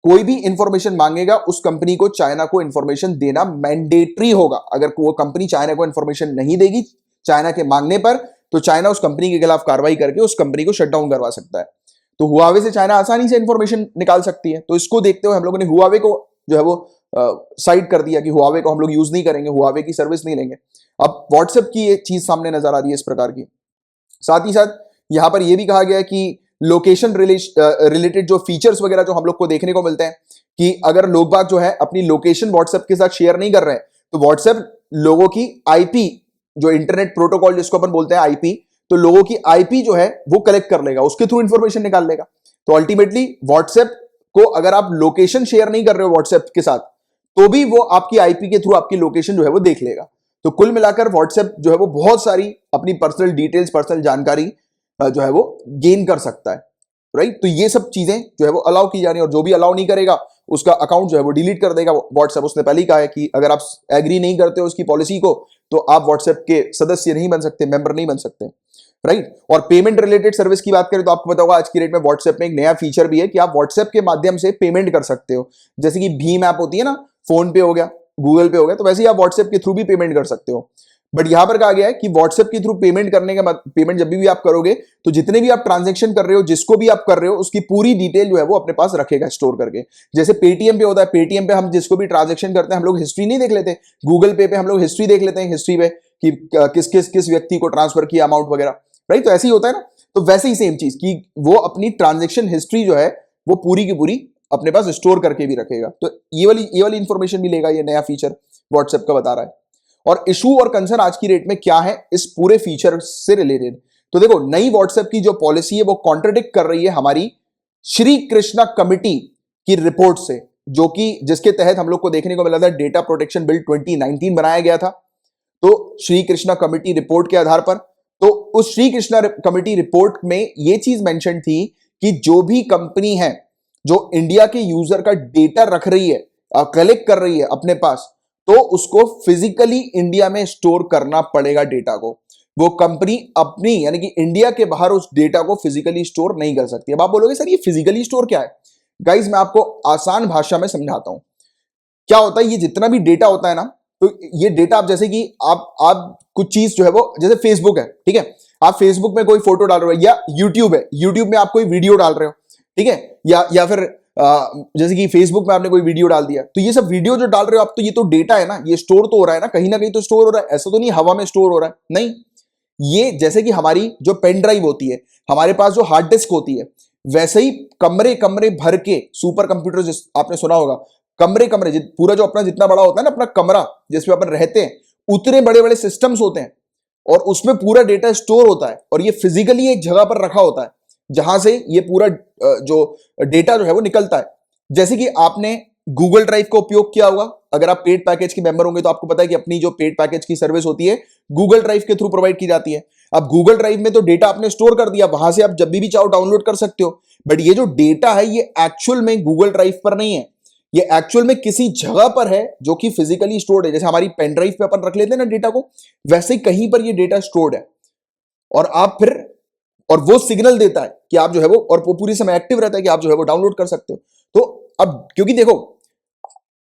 कोई भी इंफॉर्मेशन मांगेगा, उस कंपनी को चाइना को इंफॉर्मेशन देना मैंडेटरी होगा। अगर वो कंपनी चाइना को इंफॉर्मेशन नहीं देगी चाइना के मांगने पर, तो चाइना उस कंपनी के खिलाफ कार्रवाई करके उस कंपनी को शट डाउन करवा सकता है। तो हुआवे से चाइना आसानी से इंफॉर्मेशन निकाल सकती है। तो इसको देखते हुए हम लोगों ने हुआवे को जो है वो साइड कर दिया कि हुआवे को हम लोग यूज नहीं करेंगे, हुआवे की सर्विस नहीं लेंगे। अब व्हाट्सएप की ये चीज सामने नजर आ रही है इस प्रकार की। साथ ही साथ यहां पर यह भी कहा गया है कि लोकेशन रिलेटेड जो फीचर्स वगैरह जो हम लोग को देखने को मिलते हैं, कि अगर लोग बाग जो है अपनी लोकेशन व्हाट्सएप के साथ शेयर नहीं कर रहे हैं, तो व्हाट्सएप लोगों की आईपी, जो इंटरनेट प्रोटोकॉल जिसको अपन बोलते हैं आईपी, तो लोगों की आईपी जो है वो कलेक्ट कर लेगा, उसके थ्रू इंफॉर्मेशन निकाल लेगा। तो अल्टीमेटली व्हाट्सएप को अगर आप लोकेशन शेयर नहीं कर रहे हो व्हाट्सएप के साथ, तो भी वो आपकी आईपी के थ्रू आपकी लोकेशन जो है वो देख लेगा। तो कुल मिलाकर व्हाट्सएप जो है वो बहुत सारी अपनी पर्सनल डिटेल्स, पर्सनल जानकारी जो है वो गेन कर सकता है, राइट। तो ये सब चीजें जो है वो अलाउ की जा रही है, और जो भी अलाउ नहीं करेगा उसका अकाउंट जो है वो डिलीट कर देगा व्हाट्सएप। उसने पहले ही कहा है कि अगर आप एग्री नहीं करते हो उसकी पॉलिसी को, तो आप व्हाट्सएप के सदस्य नहीं बन सकते, मेंबर नहीं बन सकते, राइट। और पेमेंट रिलेटेड सर्विस की बात करें तो आपको पता होगा आज की डेट में व्हाट्सएप में एक नया फीचर भी है कि आप व्हाट्सएप के माध्यम से पेमेंट कर सकते हो। जैसे कि भीम ऐप होती है ना, फोन पे हो गया, गूगल पे हो गया, तो वैसे ही आप व्हाट्सएप के थ्रू भी पेमेंट कर सकते हो। बट यहां पर कहा गया है कि व्हाट्सएप के थ्रू पेमेंट करने के बाद, पेमेंट जब भी आप करोगे, तो जितने भी आप ट्रांजैक्शन कर रहे हो, जिसको भी आप कर रहे हो, उसकी पूरी डिटेल जो है वो अपने पास रखेगा स्टोर करके। जैसे पेटीएम पे होता है, पेटीएम पे हम जिसको भी ट्रांजैक्शन करते हैं हम लोग हिस्ट्री नहीं देख लेते, गूगल पे हम लोग हिस्ट्री देख लेते हैं, हिस्ट्री पे कि किस व्यक्ति को ट्रांसफर किया अमाउंट वगैरह, राइट। तो ऐसे ही होता है ना। तो वैसे ही सेम चीज कि वो अपनी ट्रांजेक्शन हिस्ट्री जो है वो पूरी की पूरी अपने पास स्टोर करके भी रखेगा। तो ये वाली इंफॉर्मेशन भी लेगा, ये नया फीचर व्हाट्सएप का बता रहा है। और इशू और कंसर्न आज की डेट में क्या है इस पूरे फीचर से रिलेटेड, तो देखो नई व्हाट्सएप की जो पॉलिसी है वो कॉन्ट्रडिक्ट कर रही है हमारी श्री कृष्णा कमिटी की रिपोर्ट से, जो कि जिसके तहत हम लोग को देखने को मिला था डेटा प्रोटेक्शन बिल 2019 बनाया गया था। तो श्री कृष्णा कमिटी रिपोर्ट के आधार पर, तो उस श्री कृष्णा कमिटी रिपोर्ट में यह चीज मेंशन थी कि जो भी कंपनी है जो इंडिया के यूजर का डेटा रख रही है, कलेक्ट कर रही है अपने पास, तो उसको फिजिकली इंडिया में स्टोर करना पड़ेगा डेटा को। वो कंपनी अपनी यानी कि इंडिया के बाहर उस डेटा को फिजिकली स्टोर नहीं कर सकती। अब आप बोलोगे सर ये फिजिकली स्टोर क्या है? गाइज मैं आपको आसान भाषा में समझाता हूं। क्या होता है, ये जितना भी डेटा होता है ना, तो ये डेटा आप जैसे कि आप कुछ चीज जो है वो, जैसे फेसबुक है, ठीक है, आप फेसबुक में कोई फोटो डाल रहे हो, या यूट्यूब है, यूट्यूब में आप कोई वीडियो डाल रहे हो, ठीक है, या फिर जैसे कि फेसबुक में आपने कोई वीडियो डाल दिया, तो ये सब वीडियो जो डाल रहे हो आप, तो ये तो डेटा है ना, ये स्टोर तो हो रहा है ना कहीं तो स्टोर हो रहा है। ऐसा तो नहीं हवा में स्टोर हो रहा है, नहीं। ये जैसे कि हमारी जो पेन ड्राइव होती है, हमारे पास जो हार्ड डिस्क होती है, वैसे ही कमरे कमरे भर के सुपर कंप्यूटर, जिस आपने सुना होगा, कमरे कमरे पूरा जो अपना जितना बड़ा होता है ना अपना कमरा जिसमें अपन रहते हैं, उतने बड़े बड़े सिस्टम्स होते हैं, और उसमें पूरा डेटा स्टोर होता है, और ये फिजिकली एक जगह पर रखा होता है जहां से ये पूरा जो डेटा जो है वो निकलता है। जैसे कि आपने गूगल ड्राइव का उपयोग किया होगा, अगर आप पेड पैकेज के मेंबर होंगे तो आपको पता है कि अपनी जो पेड पैकेज की सर्विस होती है गूगल ड्राइव के थ्रू प्रोवाइड की जाती है। अब गूगल ड्राइव में तो डेटा आपने स्टोर कर दिया, वहां से आप जब भी चाहो डाउनलोड कर सकते हो, बट ये जो डेटा है ये एक्चुअल में गूगल ड्राइव पर नहीं है, ये एक्चुअल में किसी जगह पर है जो कि फिजिकली स्टोर्ड है। जैसे हमारी पेन ड्राइव पे अपन रख लेते हैं ना डेटा को, वैसे ही कहीं पर ये डेटा स्टोर्ड है, और आप फिर, और वो सिग्नल देता है कि आप जो है वो, और वो पूरी समय एक्टिव रहता है कि आप जो है वो डाउनलोड कर सकते हो। तो अब क्योंकि देखो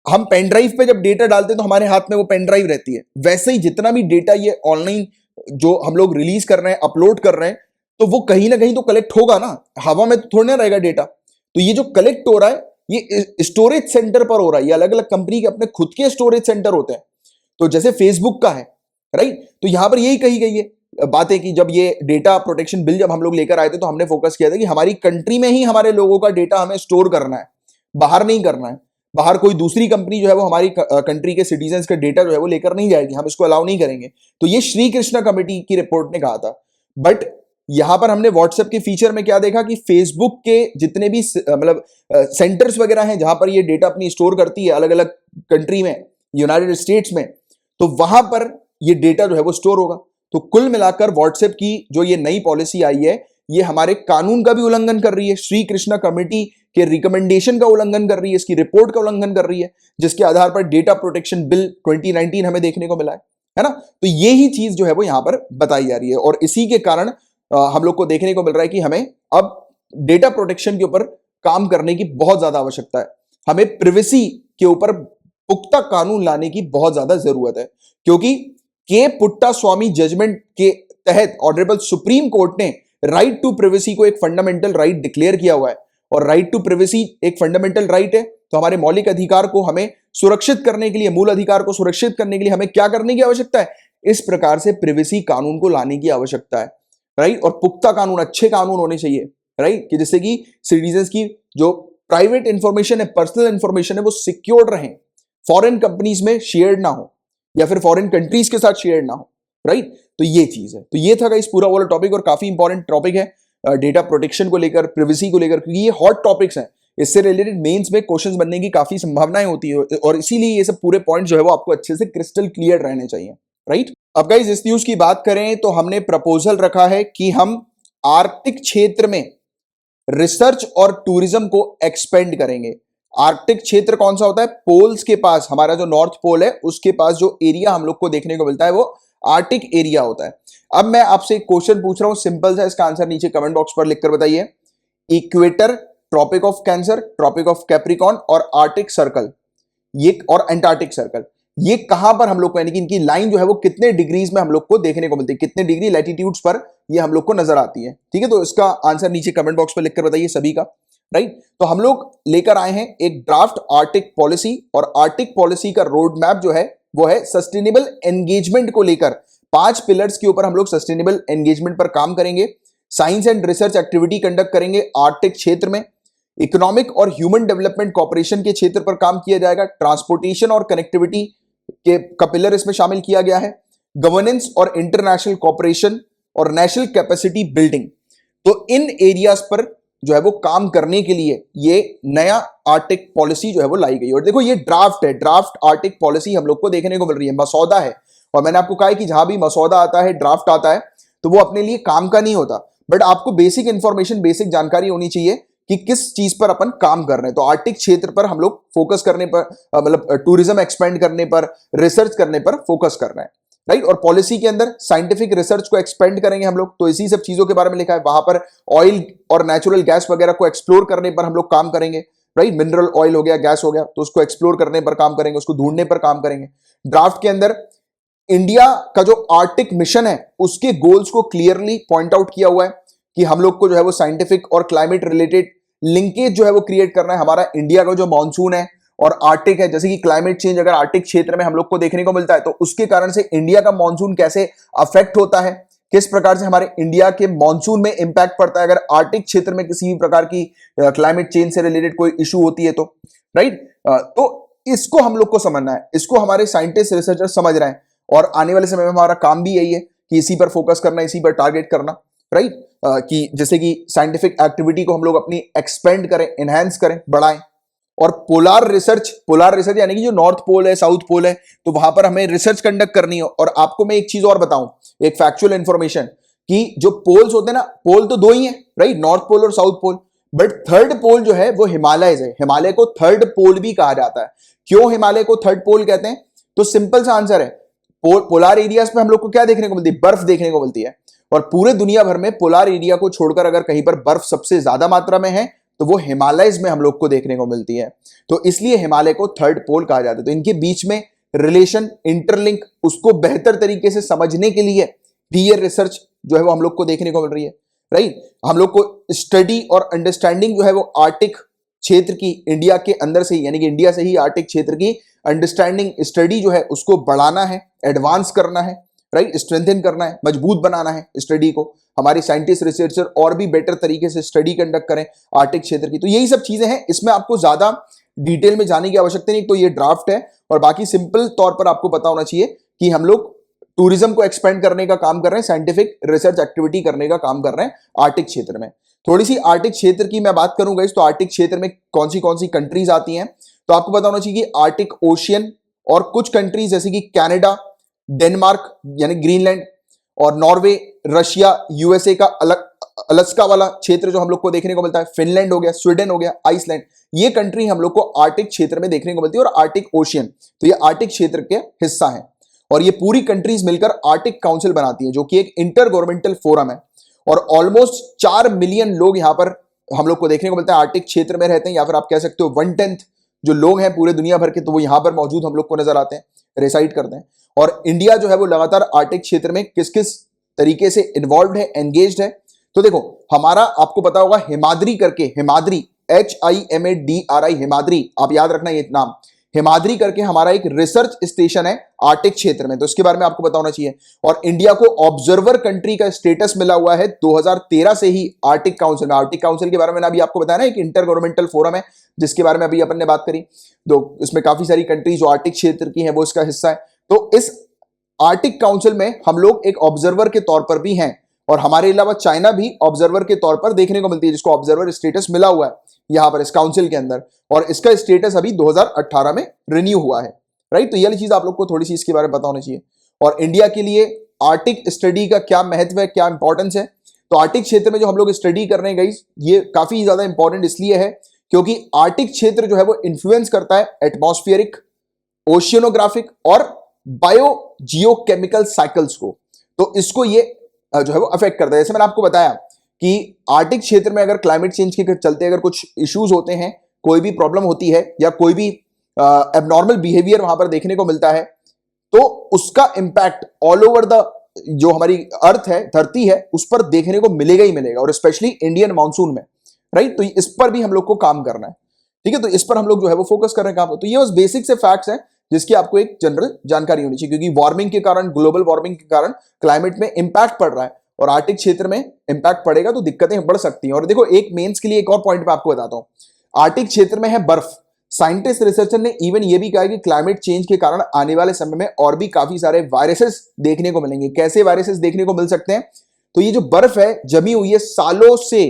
हम पेन ड्राइव पे जब डेटा डालते हैं तो हमारे हाथ में वो पेन ड्राइव रहती है, वैसे ही जितना भी डेटा ये ऑनलाइन जो हम लोग रिलीज कर रहे हैं, अपलोड कर रहे हैं, तो वो कहीं ना कहीं तो कलेक्ट होगा ना, हवा में तो थोड़ा ना रहेगा डेटा। तो ये जो कलेक्ट हो रहा है ये स्टोरेज सेंटर पर हो रहा है, ये अलग अलग कंपनी के अपने खुद के स्टोरेज सेंटर होते हैं। तो जैसे फेसबुक का है, राइट, तो यहां पर यही कही गई है बात है कि जब ये डेटा प्रोटेक्शन बिल जब हम लोग लेकर आए थे तो हमने फोकस किया था कि हमारी कंट्री में ही हमारे लोगों का डेटा हमें स्टोर करना है, बाहर नहीं करना है। बाहर कोई दूसरी कंपनी जो है वो हमारी कंट्री के सिटीजन्स का डेटा जो है वो लेकर नहीं जाएगी, हम इसको अलाउ नहीं करेंगे। तो ये श्री कृष्णा कमेटी की रिपोर्ट ने कहा था। बट यहां पर हमने व्हाट्सएप के फीचर में क्या देखा कि फेसबुक के जितने भी मतलब सेंटर्स वगैरह हैं जहां पर ये डेटा अपनी स्टोर करती है अलग अलग कंट्री में, यूनाइटेड स्टेट्स में, तो वहां पर ये डेटा जो है वो स्टोर होगा। तो कुल मिलाकर व्हाट्सएप की जो ये नई पॉलिसी आई है, ये हमारे कानून का भी उल्लंघन कर रही है, श्री कृष्णा कमेटी के रिकमेंडेशन का उल्लंघन कर रही है, इसकी रिपोर्ट का उल्लंघन कर रही है, जिसके आधार पर डेटा प्रोटेक्शन बिल 2019 हमें देखने को मिला है ना। तो ये ही चीज जो है वो यहां पर बताई जा रही है और इसी के कारण हम लोग को देखने को मिल रहा है कि हमें अब डेटा प्रोटेक्शन के ऊपर काम करने की बहुत ज्यादा आवश्यकता है। हमें प्रिवेसी के ऊपर पुख्ता कानून लाने की बहुत ज्यादा जरूरत है, क्योंकि के पुट्टास्वामी जजमेंट के तहत ऑनरेबल सुप्रीम कोर्ट ने राइट टू प्रिवेसी को एक फंडामेंटल राइट डिक्लेयर किया हुआ है और राइट टू प्रिवेसी एक फंडामेंटल राइट है। तो हमारे मौलिक अधिकार को हमें सुरक्षित करने के लिए, मूल अधिकार को सुरक्षित करने के लिए हमें क्या करने की आवश्यकता है? इस प्रकार से प्रिवेसी कानून को लाने की आवश्यकता है, राइट। और पुख्ता कानून, अच्छे कानून होने चाहिए, राइट, कि जिससे कि सिटीजन्स की जो प्राइवेट इंफॉर्मेशन है, पर्सनल इंफॉर्मेशन है, वो सिक्योर्ड रहे, फॉरेन कंपनीज में शेयर ना हो या फिर फॉरेन कंट्रीज के साथ शेयर ना हो, राइट। तो ये चीज है। तो ये था इस पूरा वाला टॉपिक और काफी इंपॉर्टेंट टॉपिक है डेटा प्रोटेक्शन को लेकर, प्रिवेसी को लेकर, क्योंकि ये हॉट टॉपिक्स हैं। इससे रिलेटेड मेंस में क्वेश्चंस बनने की काफी संभावनाएं होती है और इसीलिए ये सब पूरे पॉइंट जो है वो आपको अच्छे से क्रिस्टल क्लियर रहने चाहिए, राइट। अब गाइस इस न्यूज की बात करें तो हमने प्रपोजल रखा है कि हम आर्कटिक क्षेत्र में रिसर्च और टूरिज्म को एक्सपेंड करेंगे। आर्कटिक क्षेत्र कौन सा होता है? पोल्स के पास, हमारा जो नॉर्थ पोल है उसके पास जो एरिया हम लोग को देखने को मिलता है वो आर्कटिक एरिया होता है। अब मैं आपसे एक क्वेश्चन पूछ रहा हूं, सिंपल सा, इसका आंसर नीचे कमेंट बॉक्स पर लिखकर बताइए। Equator, tropic of cancer, tropic of capricorn और आर्कटिक सर्कल, ये और एंटार्क्टिक सर्कल, ये कहां पर हम लोग को, यानी कि इनकी लाइन जो है वो कितने डिग्रीज में हम लोग को देखने को मिलती है, कितने डिग्री लैटिट्यूड्स पर ये हम लोग को नजर आती है? ठीक है, तो इसका आंसर नीचे कमेंट बॉक्स पर लिखकर बताइए सभी का, राइट। तो हम लोग लेकर आए हैं एक ड्राफ्ट आर्कटिक पॉलिसी और आर्कटिक पॉलिसी का रोड मैप जो है वो है सस्टेनेबल एंगेजमेंट को लेकर। 5 पिलर्स के ऊपर हम लोग सस्टेनेबल एंगेजमेंट पर काम करेंगे। Science and research activity conduct करेंगे आर्कटिक क्षेत्र में। इकोनॉमिक और ह्यूमन डेवलपमेंट कॉपरेशन के क्षेत्र पर काम किया जाएगा। ट्रांसपोर्टेशन और कनेक्टिविटी के का पिलर इसमें शामिल किया गया है। गवर्नेंस और इंटरनेशनल कॉपरेशन और नेशनल कैपेसिटी बिल्डिंग। तो इन एरियाज पर जो है वो काम करने के लिए ये नया आर्कटिक पॉलिसी जो है वो लाई गई। और देखो ये ड्राफ्ट है, ड्राफ्ट आर्कटिक पॉलिसी हम लोग को देखने को मिल रही है, मसौदा है। और मैंने आपको कहा है कि जहां भी मसौदा आता है, ड्राफ्ट आता है, तो वो अपने लिए काम का नहीं होता, बट आपको बेसिक इंफॉर्मेशन, बेसिक जानकारी होनी चाहिए कि किस चीज पर अपन काम कर रहे हैं। तो आर्कटिक क्षेत्र पर हम लोग फोकस करने पर, मतलब टूरिज्म एक्सपेंड करने पर, रिसर्च करने पर फोकस कर रहे हैं, राइट। और पॉलिसी के अंदर साइंटिफिक रिसर्च को एक्सपेंड करेंगे हम लोग, तो इसी सब चीजों के बारे में लिखा है। वहां पर ऑयल और नेचुरल गैस वगैरह को एक्सप्लोर करने पर हम लोग काम करेंगे, राइट। मिनरल ऑयल हो गया, गैस हो गया, तो उसको एक्सप्लोर करने पर काम करेंगे, उसको ढूंढने पर काम करेंगे। ड्राफ्ट के अंदर इंडिया का जो आर्कटिक मिशन है उसके गोल्स को क्लियरली पॉइंट आउट किया हुआ है कि हम लोग को जो है वो साइंटिफिक और क्लाइमेट रिलेटेड लिंकेज जो है वो क्रिएट करना है। हमारा इंडिया का जो मॉनसून है और आर्कटिक है, जैसे कि क्लाइमेट चेंज अगर आर्कटिक क्षेत्र में हम लोग को देखने को मिलता है तो उसके कारण से इंडिया का मॉनसून कैसे अफेक्ट होता है, किस प्रकार से हमारे इंडिया के मॉनसून में इंपैक्ट पड़ता है अगर आर्कटिक क्षेत्र में किसी भी प्रकार की क्लाइमेट चेंज से रिलेटेड कोई इशू होती है तो, राइट। तो इसको हम लोग को समझना है, इसको हमारे साइंटिस्ट रिसर्चर समझ रहे हैं और आने वाले समय में हमारा काम भी यही है कि इसी पर फोकस करना, इसी पर टारगेट करना, राइट। कि जैसे कि साइंटिफिक एक्टिविटी को हम लोग अपनी एक्सपेंड करें, एनहांस करें, बढ़ाएं। और पोलार रिसर्च यानी कि जो नॉर्थ पोल है, साउथ पोल है, तो वहां पर हमें रिसर्च कंडक्ट करनी है। और आपको मैं एक चीज और बताऊं, एक फैक्चुअल इंफॉर्मेशन, कि जो पोल्स होते हैं ना, पोल तो 2 ही है, राइट, नॉर्थ पोल और साउथ पोल, बट थर्ड पोल जो है वो हिमालय है। हिमालय को थर्ड पोल भी कहा जाता है। क्यों हिमालय को थर्ड पोल कहते हैं? तो सिंपल सा आंसर है, पोलार एरियाज में हम लोग को क्या देखने को मिलती है? बर्फ देखने को मिलती है। और पूरे दुनिया भर में पोलार एरिया को छोड़कर अगर कहीं पर बर्फ सबसे ज्यादा मात्रा में है तो वो हिमालयज में हम लोग को देखने को मिलती है। तो इसलिए हिमालय को थर्ड पोल कहा जाता है। तो इनके बीच में रिलेशन, इंटरलिंक, उसको बेहतर तरीके से समझने के लिए भी ये रिसर्च जो है वो हम लोग को देखने को मिल रही है, राइट। हम लोग को स्टडी और अंडरस्टैंडिंग जो है वो आर्कटिक क्षेत्र की, इंडिया के अंदर से ही, यानी कि इंडिया से ही आर्कटिक क्षेत्र की अंडरस्टैंडिंग, स्टडी जो है उसको बढ़ाना है, एडवांस करना है, राइट, स्ट्रेंथन करना है, मजबूत बनाना है स्टडी को। हमारे साइंटिस्ट रिसर्चर और भी बेटर तरीके से स्टडी कंडक्ट करें आर्कटिक क्षेत्र की। तो यही सब चीजें हैं, इसमें आपको ज्यादा डिटेल में जाने की आवश्यकता नहीं। तो ये ड्राफ्ट है और बाकी सिंपल तौर पर आपको पता होना चाहिए कि हम लोग टूरिज्म को एक्सपेंड करने का काम कर रहे हैं, साइंटिफिक रिसर्च एक्टिविटी करने का काम कर रहे हैं आर्टिक क्षेत्र में। थोड़ी सी आर्टिक क्षेत्र की मैं बात करूंगा इस, तो आर्टिक क्षेत्र में कौन सी कंट्रीज आती हैं, तो आपको पता होना चाहिए कि आर्टिक ओशियन और कुछ कंट्रीज जैसे कि कनाडा, डेनमार्क यानी ग्रीनलैंड, और नॉर्वे, रशिया, यूएसए का अलग अलास्का वाला क्षेत्र जो हम लोग को देखने को मिलता है, फिनलैंड हो गया, स्वीडन हो गया, आइसलैंड, ये कंट्री हम लोग को आर्टिक क्षेत्र में देखने को मिलती है। और आर्टिक ओशियन, तो ये आर्टिक क्षेत्र के हिस्सा है, और ये पूरी कंट्रीज मिलकर आर्टिक काउंसिल बनाती है, जो कि एक इंटर गवर्नमेंटल फोरम है। और ऑलमोस्ट 4 मिलियन लोग यहां पर हम लोग को देखने को मिलता है आर्टिक क्षेत्र में रहते हैं, या फिर आप कह सकते हो 1/10 जो लोग हैं पूरे दुनिया भर के, तो वो यहां पर मौजूद हम लोग को नजर आते हैं, रेसाइड करते हैं। और इंडिया जो है वो लगातार आर्टिक क्षेत्र में किस किस तरीके से इन्वॉल्व है, एंगेज्ड है, तो देखो हमारा आपको पता होगा हिमाद्री करके, हिमाद्री HIMADRI, हिमाद्री, आप याद रखना ये नाम, हिमाद्री करके हमारा एक रिसर्च स्टेशन है आर्टिक क्षेत्र में, तो इसके बारे में आपको पता होना चाहिए। और इंडिया को ऑब्जर्वर कंट्री का स्टेटस मिला हुआ है 2013 से ही आर्टिक काउंसिल में। आर्टिक काउंसिल के बारे में अभी आपको बताया ना, एक इंटर गवर्नमेंटल फोरम है जिसके बारे में अभी अपन ने बात करी, तो इसमें काफी सारी कंट्रीज जो आर्टिक क्षेत्र की हैं वो इसका हिस्सा है। तो इस आर्टिक काउंसिल में हम लोग एक ऑब्जर्वर के तौर पर भी हैं, और हमारे अलावा चाइना भी ऑब्जर्वर के तौर पर देखने को मिलती है, जिसको ऑब्जर्वर स्टेटस मिला हुआ है यहां पर इस काउंसिल के अंदर, और इसका स्टेटस अभी 2018 में रिन्यू हुआ है, राइट। तो ये वाली चीज आप लोग को थोड़ी सी इसके बारे में पता होना चाहिए। और इंडिया के लिए आर्टिक स्टडी का क्या महत्व है, क्या इंपॉर्टेंस है, तो आर्टिक क्षेत्र में जो हम लोग स्टडी करने गए, ये काफी ज्यादा इंपॉर्टेंट इसलिए है क्योंकि आर्टिक क्षेत्र जो है वो इन्फ्लुएंस करता है एटमॉस्फेरिक, ओशियनोग्राफिक और बायो जियोकेमिकल साइकिल्स को, तो इसको ये जो है वो अफेक्ट करता है। जैसे मैंने आपको बताया कि आर्टिक क्षेत्र में अगर क्लाइमेट चेंज के चलते अगर कुछ इश्यूज होते हैं, कोई भी प्रॉब्लम होती है, या कोई भी एबनॉर्मल बिहेवियर वहां पर देखने को मिलता है, तो उसका इंपैक्ट ऑल ओवर द जो हमारी अर्थ है, धरती है, उस पर देखने को मिलेगा ही मिलेगा, और स्पेशली इंडियन मानसून में, राइट। तो इस पर भी हम लोग को काम करना है, ठीक है, तो इस पर हम लोग जो है वो फोकस कर रहे हैं काम। तो ये बस बेसिक से फैक्ट्स हैं जिसकी आपको एक जनरल जानकारी होनी चाहिए, क्योंकि वार्मिंग के कारण, ग्लोबल वार्मिंग के कारण क्लाइमेट में इंपैक्ट पड़ रहा है, और आर्टिक क्षेत्र में इंपैक्ट पड़ेगा तो दिक्कतें बढ़ सकती हैं। और देखो एक मेंस के लिए एक और पॉइंट मैं आपको बताता हूं, आर्टिक क्षेत्र में है बर्फ। साइंटिस्ट रिसर्चर ने इवन ये भी कहा है कि क्लाइमेट चेंज के कारण आने वाले समय में और भी काफी सारे वायरसेस देखने को मिलेंगे। कैसे वायरसेस देखने को मिल सकते हैं, तो ये जो बर्फ है जमी हुई है सालों से,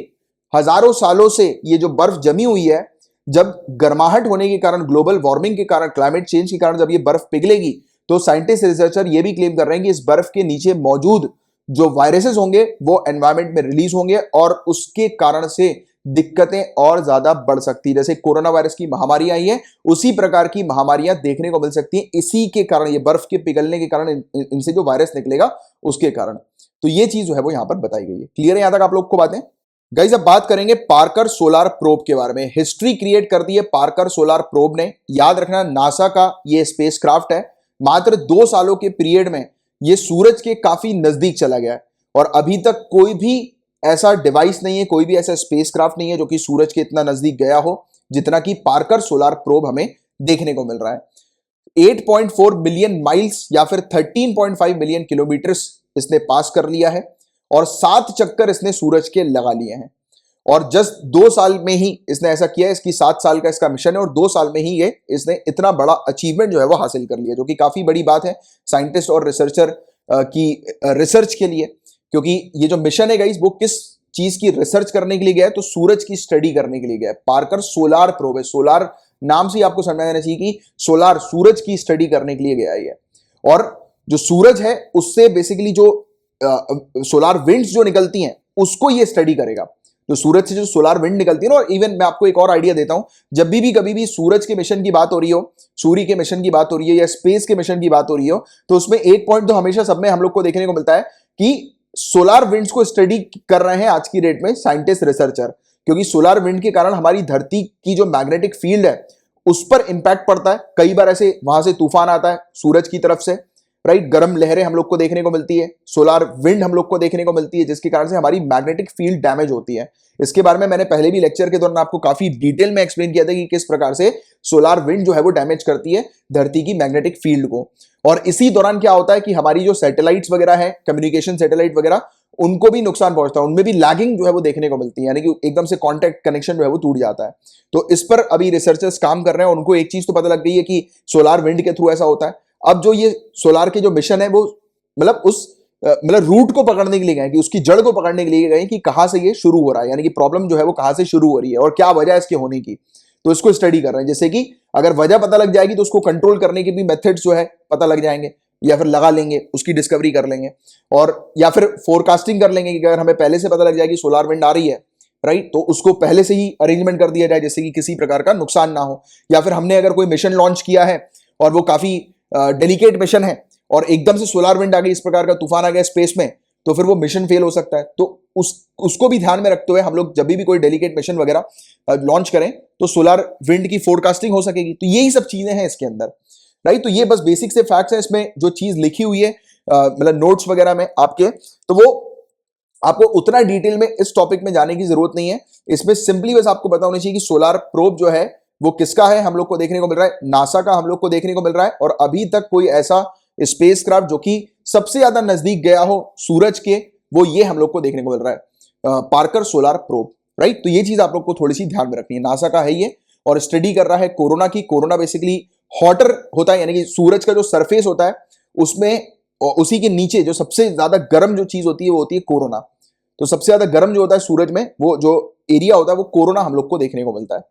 हजारों सालों से ये जो बर्फ जमी हुई है, जब गर्माहट होने के कारण, ग्लोबल वार्मिंग के कारण, क्लाइमेट चेंज के कारण जब ये बर्फ पिघलेगी, तो साइंटिस्ट रिसर्चर ये भी क्लेम कर रहे हैं कि इस बर्फ के नीचे मौजूद जो वायरसेस होंगे वो एनवायरमेंट में रिलीज होंगे, और उसके कारण से दिक्कतें और ज्यादा बढ़ सकती है। जैसे कोरोना वायरस की महामारी आई है, उसी प्रकार की महामारियां देखने को मिल सकती हैं इसी के कारण, ये बर्फ के पिघलने के कारण, इनसे जो वायरस निकलेगा उसके कारण। तो ये चीज जो है वो यहां पर बताई गई है। क्लियर है यहां तक आप लोग को बातें? गाइस अब बात करेंगे पार्कर सोलार प्रोब के बारे में। हिस्ट्री क्रिएट कर दी है पार्कर सोलार प्रोब ने। याद रखना नासा का ये स्पेसक्राफ्ट है, मात्र 2 सालों के पीरियड में ये सूरज के काफी नजदीक चला गया है, और अभी तक कोई भी ऐसा डिवाइस नहीं है, कोई भी ऐसा स्पेसक्राफ्ट नहीं है जो कि सूरज के इतना नजदीक गया हो जितना कि पार्कर सोलार प्रोब हमें देखने को मिल रहा है। 8.4 मिलियन माइल्स या फिर 13.5 मिलियन किलोमीटर्स इसने पास कर लिया है, और 7 चक्कर इसने सूरज के लगा लिए हैं, और जस्ट 2 साल में ही इसने ऐसा किया है। इसकी 7 साल का इसका मिशन है, और 2 साल में ही ये इसने इतना बड़ा अचीवमेंट जो है वो हासिल कर लिया, जो कि काफी बड़ी बात है साइंटिस्ट और रिसर्चर की रिसर्च के लिए। क्योंकि ये जो मिशन है गाइस वो किस चीज की रिसर्च करने के लिए गया है, तो सूरज की स्टडी करने के लिए गया है। पार्कर सोलार प्रोब है, सोलार नाम से ही आपको समझ में आना चाहिए कि सोलार, सूरज की स्टडी करने के लिए गया है। और जो सूरज है उससे बेसिकली जो सोलार विंड्स जो निकलती हैं उसको ये स्टडी करेगा। जो सूरज से जो सोलार विंड निकलती है ना, और इवन मैं आपको एक और आइडिया देता हूं, जब भी कभी भी सूरज के मिशन की बात हो रही हो, सूर्य के मिशन की बात हो रही है, या स्पेस के मिशन की बात हो रही हो, तो उसमें एक पॉइंट तो हमेशा सब में हम लोग को देखने को मिलता है कि सोलार विंड्स को स्टडी कर रहे हैं आज की डेट में साइंटिस्ट रिसर्चर, क्योंकि सोलार विंड के कारण हमारी धरती की जो मैग्नेटिक फील्ड है उस पर इंपैक्ट पड़ता है। कई बार ऐसे वहां से तूफान आता है सूरज की तरफ से, राइट, गर्म लहरें हम लोग को देखने को मिलती है, सोलार विंड हम लोग को देखने को मिलती है, जिसके कारण से हमारी मैग्नेटिक फील्ड डैमेज होती है। इसके बारे में मैंने पहले भी लेक्चर के दौरान आपको काफी डिटेल में एक्सप्लेन किया था कि किस प्रकार से सोलार विंड जो है वो डैमेज करती है धरती की मैग्नेटिक फील्ड को। और इसी दौरान क्या होता है कि हमारी जो सैटेलाइट्स वगैरह है, कम्युनिकेशन सैटेलाइट वगैरह, उनको भी नुकसान पहुंचता है, उनमें भी लैगिंग जो है वो देखने को मिलती है, यानी कि एकदम से कॉन्टैक्ट कनेक्शन जो है वो टूट जाता है। तो इस पर अभी रिसर्चर्स काम कर रहे हैं, उनको एक चीज तो पता लग गई है कि सोलार विंड के थ्रू ऐसा होता है। अब जो ये सोलार के जो मिशन है वो मतलब उस मतलब रूट को पकड़ने के लिए गए, कि उसकी जड़ को पकड़ने के लिए गए कि कहां से ये शुरू हो रहा है, यानी कि प्रॉब्लम जो है वो कहां से शुरू हो रही है और क्या वजह है इसके होने की। तो इसको स्टडी कर रहे हैं, जैसे कि अगर वजह पता लग जाएगी तो उसको कंट्रोल करने के भी मेथड्स जो है पता लग जाएंगे, या फिर लगा लेंगे, उसकी डिस्कवरी कर लेंगे, और या फिर फोरकास्टिंग कर लेंगे कि अगर हमें पहले से पता लग जाए कि सोलार विंड आ रही है, राइट, तो उसको पहले से ही अरेंजमेंट कर दिया जाए जिससे कि किसी प्रकार का नुकसान ना हो। या फिर हमने अगर कोई मिशन लॉन्च किया है और वो काफी डेलिकेट मिशन है और एकदम से सोलार विंड आ गई, इस प्रकार का तूफान आ गया स्पेस में, तो फिर वो मिशन फेल हो सकता है। तो उसको भी ध्यान में रखते हुए हम लोग जब भी कोई डेलिकेट मिशन वगैरह लॉन्च करें तो सोलार विंड की फोरकास्टिंग हो सकेगी। तो यही सब चीजें हैं इसके अंदर, राइट। तो ये बस बेसिक से फैक्ट्स हैं, इसमें जो चीज लिखी हुई है मतलब नोट्स वगैरह में आपके, तो वो आपको उतना डिटेल में इस टॉपिक में जाने की जरूरत नहीं है। इसमें सिंपली बस आपको पता होना चाहिए कि सोलार प्रोब जो है वो किसका है, हम लोग को देखने को मिल रहा है नासा का, हम लोग को देखने को मिल रहा है। और अभी तक कोई ऐसा स्पेसक्राफ्ट जो कि सबसे ज्यादा नजदीक गया हो सूरज के, वो ये हम लोग को देखने को मिल रहा है पार्कर सोलार प्रोब, राइट। तो ये चीज आप लोग को थोड़ी सी ध्यान में रखनी है। नासा का है ये, और स्टडी कर रहा है कोरोना की। कोरोना बेसिकली हॉटर होता है, यानी कि सूरज का जो सरफेस होता है उसमें उसी के नीचे जो सबसे ज्यादा गर्म जो चीज होती है वो होती है कोरोना। तो सबसे ज्यादा गर्म जो होता है सूरज में, वो जो एरिया होता है वो कोरोना हम लोग को देखने को मिलता है,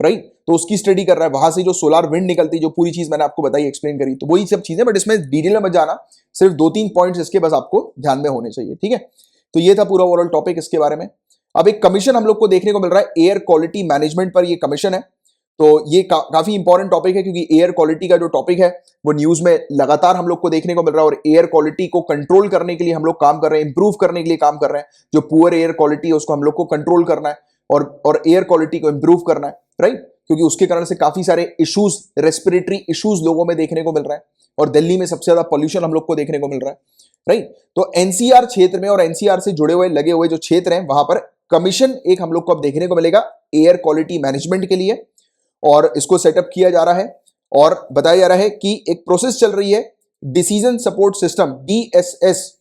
राइट। तो उसकी स्टडी कर रहा है, वहां से जो सोलार विंड निकलती है, जो पूरी चीज मैंने आपको बताई, एक्सप्लेन करी, तो वही सब चीजें, बट इसमें डिटेल में मत जाना, सिर्फ 2-3 पॉइंट्स इसके बस आपको ध्यान में होने चाहिए, ठीक है। तो ये था पूरा ओवरऑल टॉपिक इसके बारे में। अब एक कमीशन हम लोग को देखने को मिल रहा है एयर क्वालिटी मैनेजमेंट पर, ये कमीशन है। तो ये काफी इंपॉर्टेंट टॉपिक है, क्योंकि एयर क्वालिटी का जो टॉपिक है वो न्यूज में लगातार हम लोग को देखने को मिल रहा है, और एयर क्वालिटी को कंट्रोल करने के लिए हम लोग काम कर रहे हैं, इंप्रूव करने के लिए काम कर रहे हैं। जो पुअर एयर क्वालिटी है उसको हम लोग को कंट्रोल करना है और एयर क्वालिटी को इंप्रूव करना है, राइट। क्योंकि उसके कारण से काफी सारे इश्यूज, रेस्पिरेटरी इश्यूज लोगों में देखने को मिल रहा है, और दिल्ली में सबसे ज्यादा पॉल्यूशन हम लोग को देखने को मिल रहा है, राइट। तो एनसीआर क्षेत्र में और एनसीआर से जुड़े हुए लगे हुए जो क्षेत्र हैं वहां पर कमीशन एक हम लोग को अब देखने को मिलेगा एयर क्वालिटी मैनेजमेंट के लिए, और इसको सेटअप किया जा रहा है। और बताया जा रहा है कि एक प्रोसेस चल रही है डिसीजन सपोर्ट सिस्टम, डीएसएस,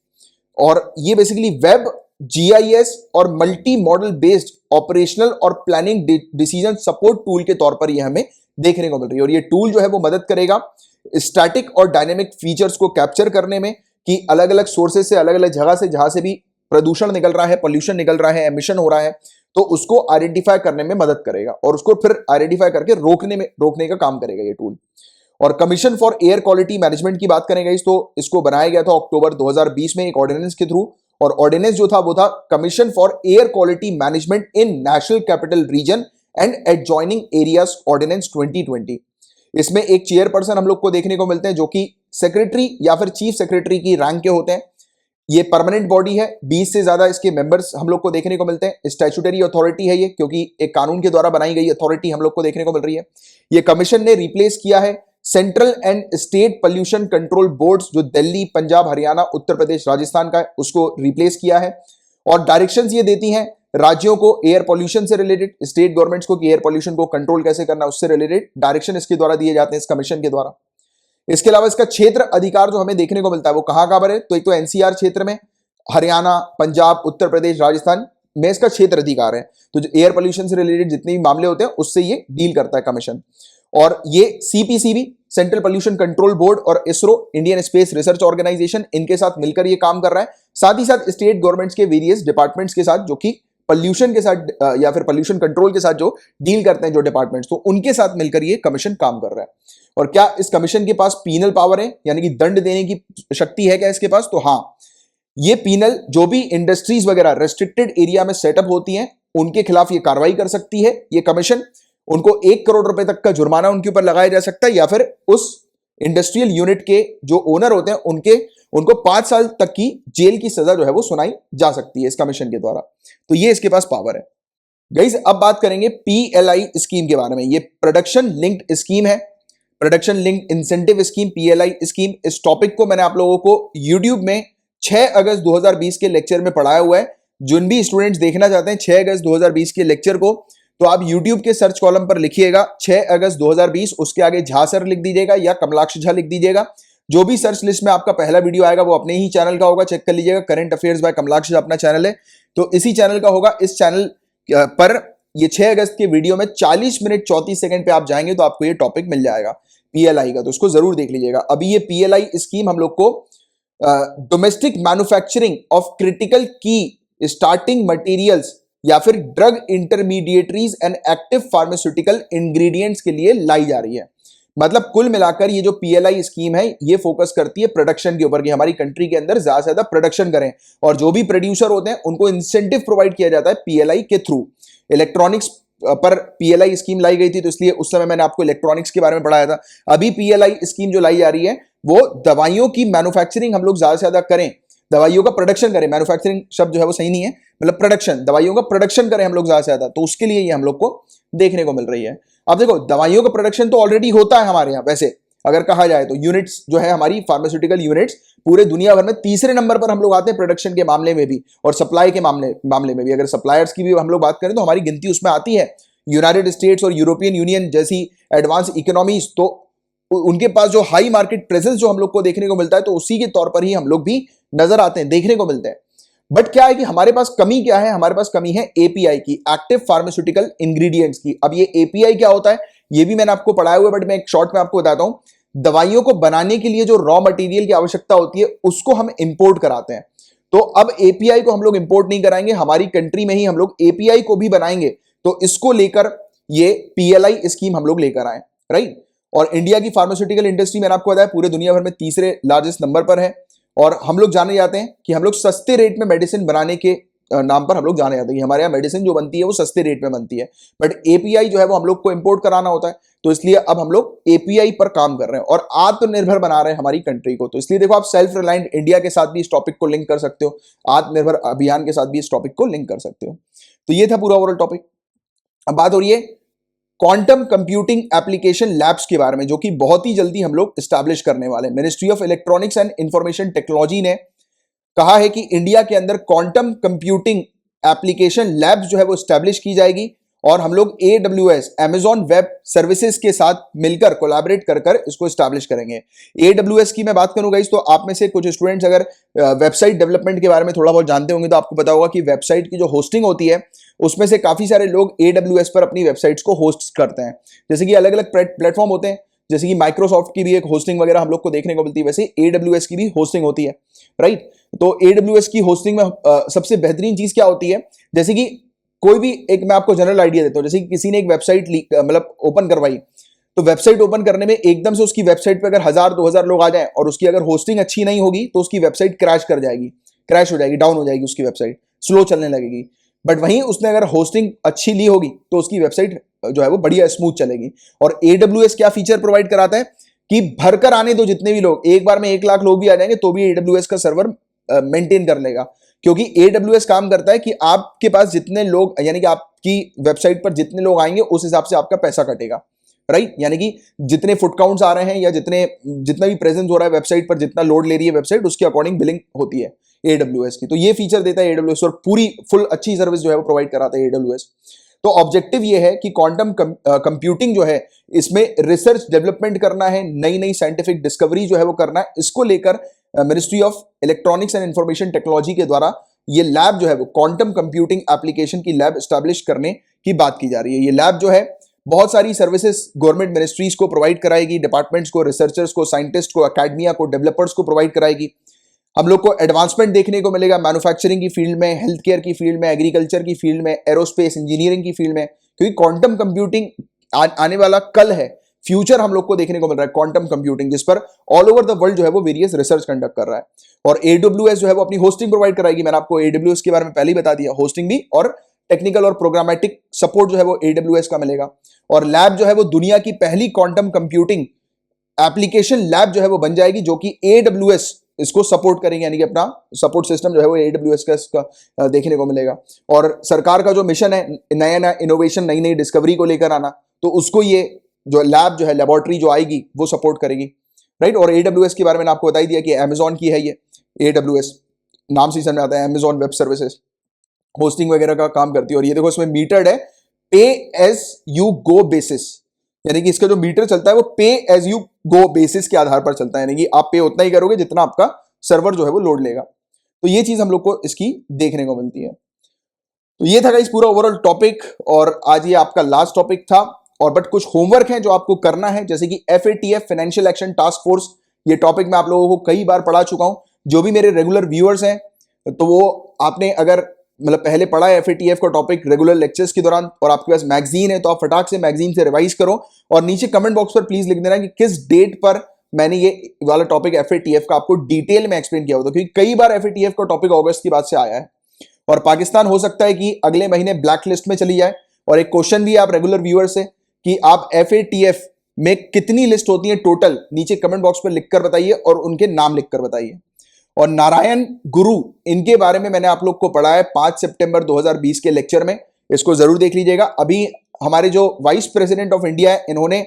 और ये बेसिकली वेब, जीआईएस और मल्टी मॉडल बेस्ड ऑपरेशनल और प्लानिंग डिसीजन सपोर्ट टूल के तौर पर ये हमें देखने को मिल रही है। और ये टूल जो है वो मदद करेगा स्टैटिक और डायनेमिक फीचर्स को कैप्चर करने में, कि अलग अलग सोर्सेज से, अलग अलग जगह से, जहां से भी प्रदूषण निकल रहा है, पॉल्यूशन निकल रहा है, एमिशन हो रहा है, तो उसको आइडेंटिफाई करने में मदद करेगा, और उसको फिर आइडेंटिफाई करके रोकने का काम करेगा ये टूल। और commission for air quality management की बात करेंगे तो इसको बनाया गया था अक्टूबर 2020 में एक ऑर्डिनेंस के थ्रू, और ऑर्डिनेंस जो था वो था commission for air quality management in national capital region and adjoining areas ordinance 2020। इसमें एक चेयरपर्सन हम लोग को देखने को मिलते हैं जो कि सेक्रेटरी या फिर चीफ सेक्रेटरी की रैंक के होते हैं। ये परमानेंट बॉडी है, 20 से ज्यादा इसके मेंबर्स हम लोग को देखने को मिलते हैं। स्टैट्यूटरी अथॉरिटी है ये, क्योंकि एक कानून के द्वारा बनाई गई अथॉरिटी हम लोग को देखने को मिल रही है। ये कमीशन ने रिप्लेस किया है central and state pollution control boards, जो दिल्ली, पंजाब, हरियाणा, उत्तर प्रदेश, राजस्थान का है, उसको रिप्लेस किया है। और डायरेक्शंस ये देती हैं राज्यों को एयर पोल्यूशन से रिलेटेड, स्टेट गवर्नमेंट्स को कि एयर पोल्यूशन को कंट्रोल कैसे करना, उससे रिलेटेड डायरेक्शन इसके द्वारा दिए जाते हैं इस कमीशन के द्वारा। इसके अलावा इसका क्षेत्र अधिकार जो हमें देखने को मिलता है वो कहां कहां पर है, तो एक तो एनसीआर क्षेत्र में, हरियाणा, पंजाब, उत्तर प्रदेश, राजस्थान में इसका क्षेत्र अधिकार है। तो जो एयर पोल्यूशन से रिलेटेड जितने भी मामले होते हैं उससे ये डील करता है कमीशन। और ये CPCB, central pollution control board, और ISRO, Indian space research organisation, इनके साथ मिलकर ये काम कर रहा है। साथ ही साथ स्टेट गवर्नमेंट्स के वेरियस डिपार्टमेंट्स के साथ, जो कि पोल्यूशन के साथ या फिर पोल्यूशन कंट्रोल के साथ जो डील करते हैं जो डिपार्टमेंट्स, तो उनके साथ मिलकर ये कमीशन काम कर रहा है। और क्या इस कमीशन के पास पीनल पावर है, यानी कि दंड देने की शक्ति है क्या इसके पास, तो हाँ, ये पीनल जो भी इंडस्ट्रीज वगैरह रेस्ट्रिक्टेड एरिया में सेटअप होती हैं उनके खिलाफ ये कार्रवाई कर सकती है ये कमीशन। उनको 1 करोड़ रुपए तक का जुर्माना उनके ऊपर लगाया जा सकता है, या फिर उस इंडस्ट्रियल यूनिट के जो ओनर होते हैं उनको 5 साल तक की जेल की सजा जो है वो सुनाई जा सकती है इस कमीशन के द्वारा। तो ये इसके पास पावर है। गाइस, अब बात करेंगे पीएलआई स्कीम के बारे में। ये प्रोडक्शन लिंक्ड स्कीम है, production linked incentive scheme, PLI scheme. इस टॉपिक को मैंने आप लोगों को यूट्यूब में 6 अगस्त 2020 के लेक्चर में पढ़ाया हुआ है। जिन भी स्टूडेंट्स देखना चाहते हैं 6 अगस्त 2020 के लेक्चर को, तो आप YouTube के सर्च कॉलम पर लिखिएगा 6 अगस्त 2020, उसके आगे झा सर लिख दीजिएगा या कमलाक्ष झा लिख दीजिएगा। जो भी सर्च लिस्ट में आपका पहला वीडियो आएगा वो अपने ही चैनल का होगा, चेक कर लीजिएगा। Current affairs by Kamalaksh Jha अपना चैनल है, तो इसी चैनल का होगा। इस चैनल पर ये 6 अगस्त के वीडियो में 40 मिनट 34 सेकंड पे आप जाएंगे तो आपको ये टॉपिक मिल जाएगा पीएलआई का, तो उसको जरूर देख लीजिएगा। अभी ये पीएलआई स्कीम हम लोग को डोमेस्टिक मैन्युफैक्चरिंग ऑफ क्रिटिकल की स्टार्टिंग मटेरियल्स या फिर drug intermediaries and active pharmaceutical ingredients के लिए लाई जा रही है। मतलब कुल मिलाकर ये जो पीएलआई स्कीम है ये फोकस करती है प्रोडक्शन के ऊपर कि हमारी कंट्री के अंदर ज्यादा से ज्यादा प्रोडक्शन करें, और जो भी प्रोड्यूसर होते हैं उनको इंसेंटिव प्रोवाइड किया जाता है पीएलआई के थ्रू। इलेक्ट्रॉनिक्स पर पीएलआई स्कीम लाई गई थी, तो इसलिए उस समय मैंने आपको इलेक्ट्रॉनिक्स के बारे में पढ़ाया था। अभी पीएलआई स्कीम जो लाई जा रही है वो दवाइयों की मैन्युफैक्चरिंग हम लोग ज्यादा से ज्यादा करें, दवाइयों का प्रोडक्शन करें। मैन्युफैक्चरिंग शब्द जो है वो सही नहीं है, मतलब प्रोडक्शन, दवाइयों का प्रोडक्शन करें हम लोग ज्यादा से ज्यादा, तो उसके लिए ये हम लोग को देखने को मिल रही है। अब देखो दवाइयों का प्रोडक्शन तो ऑलरेडी होता है हमारे यहाँ, वैसे अगर कहा जाए तो यूनिट्स जो है हमारी फार्मास्यूटिकल यूनिट्स पूरे दुनिया भर में तीसरे नंबर पर हम लोग आते हैं प्रोडक्शन के मामले में भी, और सप्लाई के मामले में भी। अगर सप्लायर्स की भी हम लोग बात करें तो हमारी गिनती उसमें आती है। यूनाइटेड स्टेट्स और यूरोपियन यूनियन जैसी एडवांस इकोनॉमीज, तो उनके पास जो हाई मार्केट प्रेजेंस जो हम लोग को देखने को मिलता है, तो उसी के तौर पर ही हम लोग भी नजर आते हैं, देखने को मिलते हैं। बट क्या है कि हमारे पास कमी क्या है, हमारे पास कमी है एपीआई की, एक्टिव फार्मास्यूटिकल इंग्रेडिएंट्स की। अब ये एपीआई क्या होता है ये भी मैंने आपको पढ़ाया हुआ है, बट मैं एक शॉर्ट में आपको बताता हूं। दवाइयों को बनाने के लिए जो रॉ मटेरियल की आवश्यकता होती है उसको हम इंपोर्ट कराते हैं। तो अब एपीआई को हम लोग इंपोर्ट नहीं कराएंगे, हमारी कंट्री में ही हम लोग एपीआई को भी बनाएंगे। तो इसको लेकर ये पीएलआई स्कीम हम लोग लेकर आए, राइट। और इंडिया की फार्मास्यूटिकल इंडस्ट्री मैंने आपको बताया पूरे दुनिया भर में तीसरे लार्जेस्ट नंबर पर है, और हम लोग जाने जाते हैं कि हम लोग सस्ते रेट में मेडिसिन बनाने के नाम पर हम लोग जाने जाते हैं कि हमारे यहाँ मेडिसिन जो बनती है वो सस्ते रेट में बनती है, बट एपीआई जो है वो हम लोग को इंपोर्ट कराना होता है। तो इसलिए अब हम लोग एपीआई पर काम कर रहे हैं और आत्मनिर्भर बना रहे हैं हमारी कंट्री को। तो इसलिए देखो आप सेल्फ रिलायंट इंडिया के साथ भी इस टॉपिक को लिंक कर सकते हो, आत्मनिर्भर अभियान के साथ भी इस टॉपिक को लिंक कर सकते हो। तो ये था पूरा ओवरऑल टॉपिक। अब बात हो रही है क्वांटम कंप्यूटिंग एप्लीकेशन लैब्स के बारे में, जो कि बहुत ही जल्दी हम लोग स्टैब्लिश करने वाले हैं। Ministry of electronics and information technology ने कहा है कि इंडिया के अंदर क्वांटम कंप्यूटिंग एप्लीकेशन लैब्स जो है वो स्टैब्लिश की जाएगी, और हम लोग AWS Amazon वेब सर्विसेज के साथ मिलकर कोलैबोरेट कर कर इसको स्टैब्लिश करेंगे। AWS की मैं बात करूंगा इस, तो आप में से कुछ स्टूडेंट्स अगर वेबसाइट डेवलपमेंट के बारे में थोड़ा बहुत जानते होंगे तो आपको पता होगा कि वेबसाइट की जो होस्टिंग होती है उसमें से काफी सारे लोग AWS पर अपनी वेबसाइट्स को होस्ट करते हैं। जैसे कि अलग अलग प्लेटफॉर्म होते हैं, जैसे कि माइक्रोसॉफ्ट की भी एक होस्टिंग वगैरह हम लोग को देखने को मिलती है, वैसे AWS की भी होस्टिंग होती है, राइट। तो AWS की होस्टिंग में सबसे बेहतरीन चीज क्या होती है, जैसे कि कोई भी एक मैं आपको जनरल आइडिया देता हूं, जैसे कि किसी ने एक वेबसाइट मतलब ओपन करवाई, तो वेबसाइट ओपन करने में एकदम से उसकी वेबसाइट पे अगर 1000-2000 लोग आ जाएं और उसकी अगर होस्टिंग अच्छी नहीं होगी तो उसकी वेबसाइट क्रैश कर जाएगी, क्रैश हो जाएगी, डाउन हो जाएगी, उसकी वेबसाइट स्लो चलने लगेगी। बट वहीं उसने अगर होस्टिंग अच्छी ली होगी तो उसकी वेबसाइट जो है वो बढ़िया स्मूथ चलेगी। और AWS क्या फीचर प्रोवाइड कराता है कि भरकर आने दो जितने भी लोग, एक बार में 1 लाख लोग भी आ जाएंगे तो भी AWS का सर्वर मेंटेन कर लेगा, क्योंकि AWS काम करता है कि आपके पास जितने लोग, यानी कि आपकी वेबसाइट पर जितने लोग आएंगे उस हिसाब से आपका पैसा कटेगा, राइट। यानी कि जितने फुट काउंट्स आ रहे हैं या जितना भी प्रेजेंस हो रहा है वेबसाइट पर, जितना लोड ले रही है वेबसाइट, उसके अकॉर्डिंग बिलिंग होती है AWS की। तो ये फीचर देता है AWS, और पूरी फुल अच्छी सर्विस जो है वो प्रोवाइड कराता है AWS। तो ऑब्जेक्टिव ये है कि क्वांटम कंप्यूटिंग जो है इसमें रिसर्च डेवलपमेंट करना है, नई नई साइंटिफिक डिस्कवरी जो है वो करना है। इसको लेकर ministry of electronics and information technology के द्वारा ये लैब जो है वो क्वांटम कंप्यूटिंग एप्लीकेशन की लैब स्टैब्लिश करने की बात की जा रही है। ये लैब जो है बहुत सारी सर्विसेज गवर्नमेंट मिनिस्ट्रीज को प्रोवाइड कराएगी, डिपार्टमेंट्स को, रिसर्चर्स को, साइंटिस्ट को, अकेडमिया को, डेवलपर्स को प्रोवाइड कराएगी। हम लोग को एडवांसमेंट देखने को मिलेगा मैन्युफैक्चरिंग की फील्ड में, हेल्थ केयर की फील्ड में, एग्रीकल्चर की फील्ड में, एरोस्पेस इंजीनियरिंग की फील्ड में, क्योंकि क्वांटम कंप्यूटिंग आने वाला कल है, फ्यूचर हम लोग को देखने को मिल रहा है क्वांटम कंप्यूटिंग, जिस पर ऑल ओवर द वर्ल्ड जो है वो वेरियस रिसर्च कंडक्ट कर रहा है। और AWS जो है वो अपनी होस्टिंग प्रोवाइड कराएगी। मैंने आपको AWS के बारे में पहले ही बता दिया, होस्टिंग भी और टेक्निकल और प्रोग्रामेटिक सपोर्ट जो है वो AWS का मिलेगा। और लैब जो है वो दुनिया की पहली क्वांटम कंप्यूटिंग एप्लीकेशन लैब जो है वो बन जाएगी, जो कि AWS इसको सपोर्ट करेंगे, यानी कि अपना सपोर्ट सिस्टम जो है वो AWS का इसका देखने को मिलेगा। और सरकार का जो मिशन है नया नया इनोवेशन, नई नई डिस्कवरी को लेकर आना, तो उसको ये जो लैब जो है, लेबोरेटरी जो आएगी वो सपोर्ट करेगी, राइट। और AWS के बारे में आपको बता ही दिया कि Amazon की है ये AWS, नाम से ही समझ आता है, Amazon वेब सर्विसेज होस्टिंग वगैरह का काम करती है। और ये देखो इसमें मीटर्ड है, पे एज यू गो बेसिस, यानी कि इसका जो मीटर चलता है वो पे एज यू गो बेसिस के आधार पर चलता है, यानी कि आप पे उतना ही करोगे जितना आपका सर्वर जो है वो लोड लेगा। तो ये चीज हम लोग को इसकी देखने को मिलती है। तो ये था गाइस पूरा ओवरऑल टॉपिक, और आज ये आपका लास्ट टॉपिक था। और बट कुछ होमवर्क है जो आपको करना है, जैसे कि FATF financial action task force, ये टॉपिक मैं आप लोगों को कई बार पढ़ा चुका हूं, जो भी मेरे रेगुलर व्यूअर्स हैं, तो वो आपने अगर मतलब पहले पढ़ा है FATF का टॉपिक रेगुलर लेक्चर्स के दौरान और आपके पास मैगजीन है, तो आप फटाक से मैगजीन से रिवाइज करो और नीचे कमेंट बॉक्स पर प्लीज लिख देना कि किस डेट पर मैंने ये वाला टॉपिक FATF का आपको डिटेल में एक्सप्लेन किया होता, क्योंकि कई बार FATF का टॉपिक अगस्त की बात से आया है और पाकिस्तान हो सकता है कि अगले महीने ब्लैक लिस्ट में चली जाए। और एक क्वेश्चन भी है आप रेगुलर व्यूअर से कि आप FATF में कितनी लिस्ट होती है टोटल, नीचे कमेंट बॉक्स पर लिखकर बताइए और उनके नाम लिखकर बताइए। और नारायण गुरु, इनके बारे में मैंने आप लोग को पढ़ा है 5 सितंबर 2020 के लेक्चर में, इसको जरूर देख लीजिएगा। अभी हमारे जो वाइस प्रेसिडेंट ऑफ इंडिया है, इन्होंने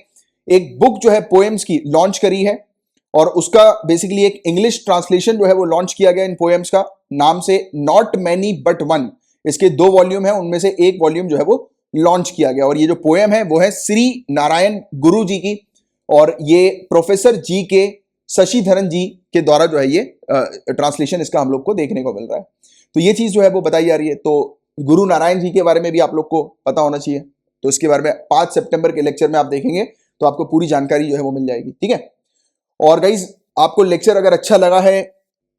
एक बुक जो है पोएम्स की लॉन्च करी है और उसका बेसिकली एक इंग्लिश ट्रांसलेशन जो है वो लॉन्च किया गया इन पोएम्स का, नाम से नॉट मैनी बट वन। इसके 2 वॉल्यूम है, उनमें से एक वॉल्यूम जो है वो लॉन्च किया गया और ये जो पोएम है वो है श्री नारायण गुरु जी की और ये प्रोफेसर GK शशिधरन जी के द्वारा जो है ये ट्रांसलेशन इसका हम लोग को देखने को मिल रहा है। तो ये चीज जो है वो बताई जा रही है। तो गुरु नारायण जी के बारे में भी आप लोग को पता होना चाहिए, तो इसके बारे में 5 सितंबर के लेक्चर में आप देखेंगे तो आपको पूरी जानकारी जो है वो मिल जाएगी, ठीक है। और गाइज आपको लेक्चर अगर अच्छा लगा है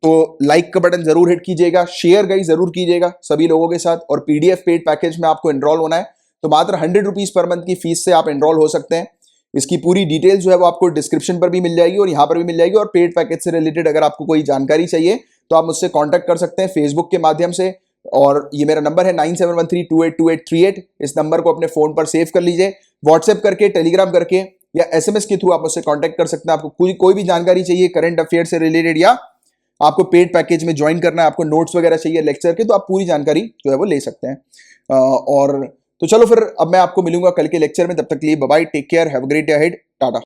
तो लाइक का बटन जरूर हिट कीजिएगा, शेयर गाइज जरूर कीजिएगा सभी लोगों के साथ। और PDF पेड पैकेज में आपको एनरोल होना है तो मात्र 100 रुपीज पर मंथ की फीस से आप एनरोल हो सकते हैं। इसकी पूरी डिटेल्स जो है वो आपको डिस्क्रिप्शन पर भी मिल जाएगी और यहाँ पर भी मिल जाएगी। और पेड पैकेज से रिलेटेड अगर आपको कोई जानकारी चाहिए तो आप मुझसे कांटेक्ट कर सकते हैं फेसबुक के माध्यम से। और ये मेरा नंबर है 9713282838। इस नंबर को अपने फोन पर सेव कर लीजिए, व्हाट्सएप करके, टेलीग्राम करके या SMS के थ्रू आप मुझसे कांटेक्ट कर सकते हैं। आपको कोई भी जानकारी चाहिए करंट अफेयर से रिलेटेड या आपको पेड पैकेज में ज्वाइन करना है, आपको नोट्स वगैरह चाहिए लेक्चर के, तो आप पूरी जानकारी जो है वो ले सकते हैं। और तो चलो फिर अब मैं आपको मिलूंगा कल के लेक्चर में, तब तक के लिए bye bye, take care, have a great day ahead, Tata.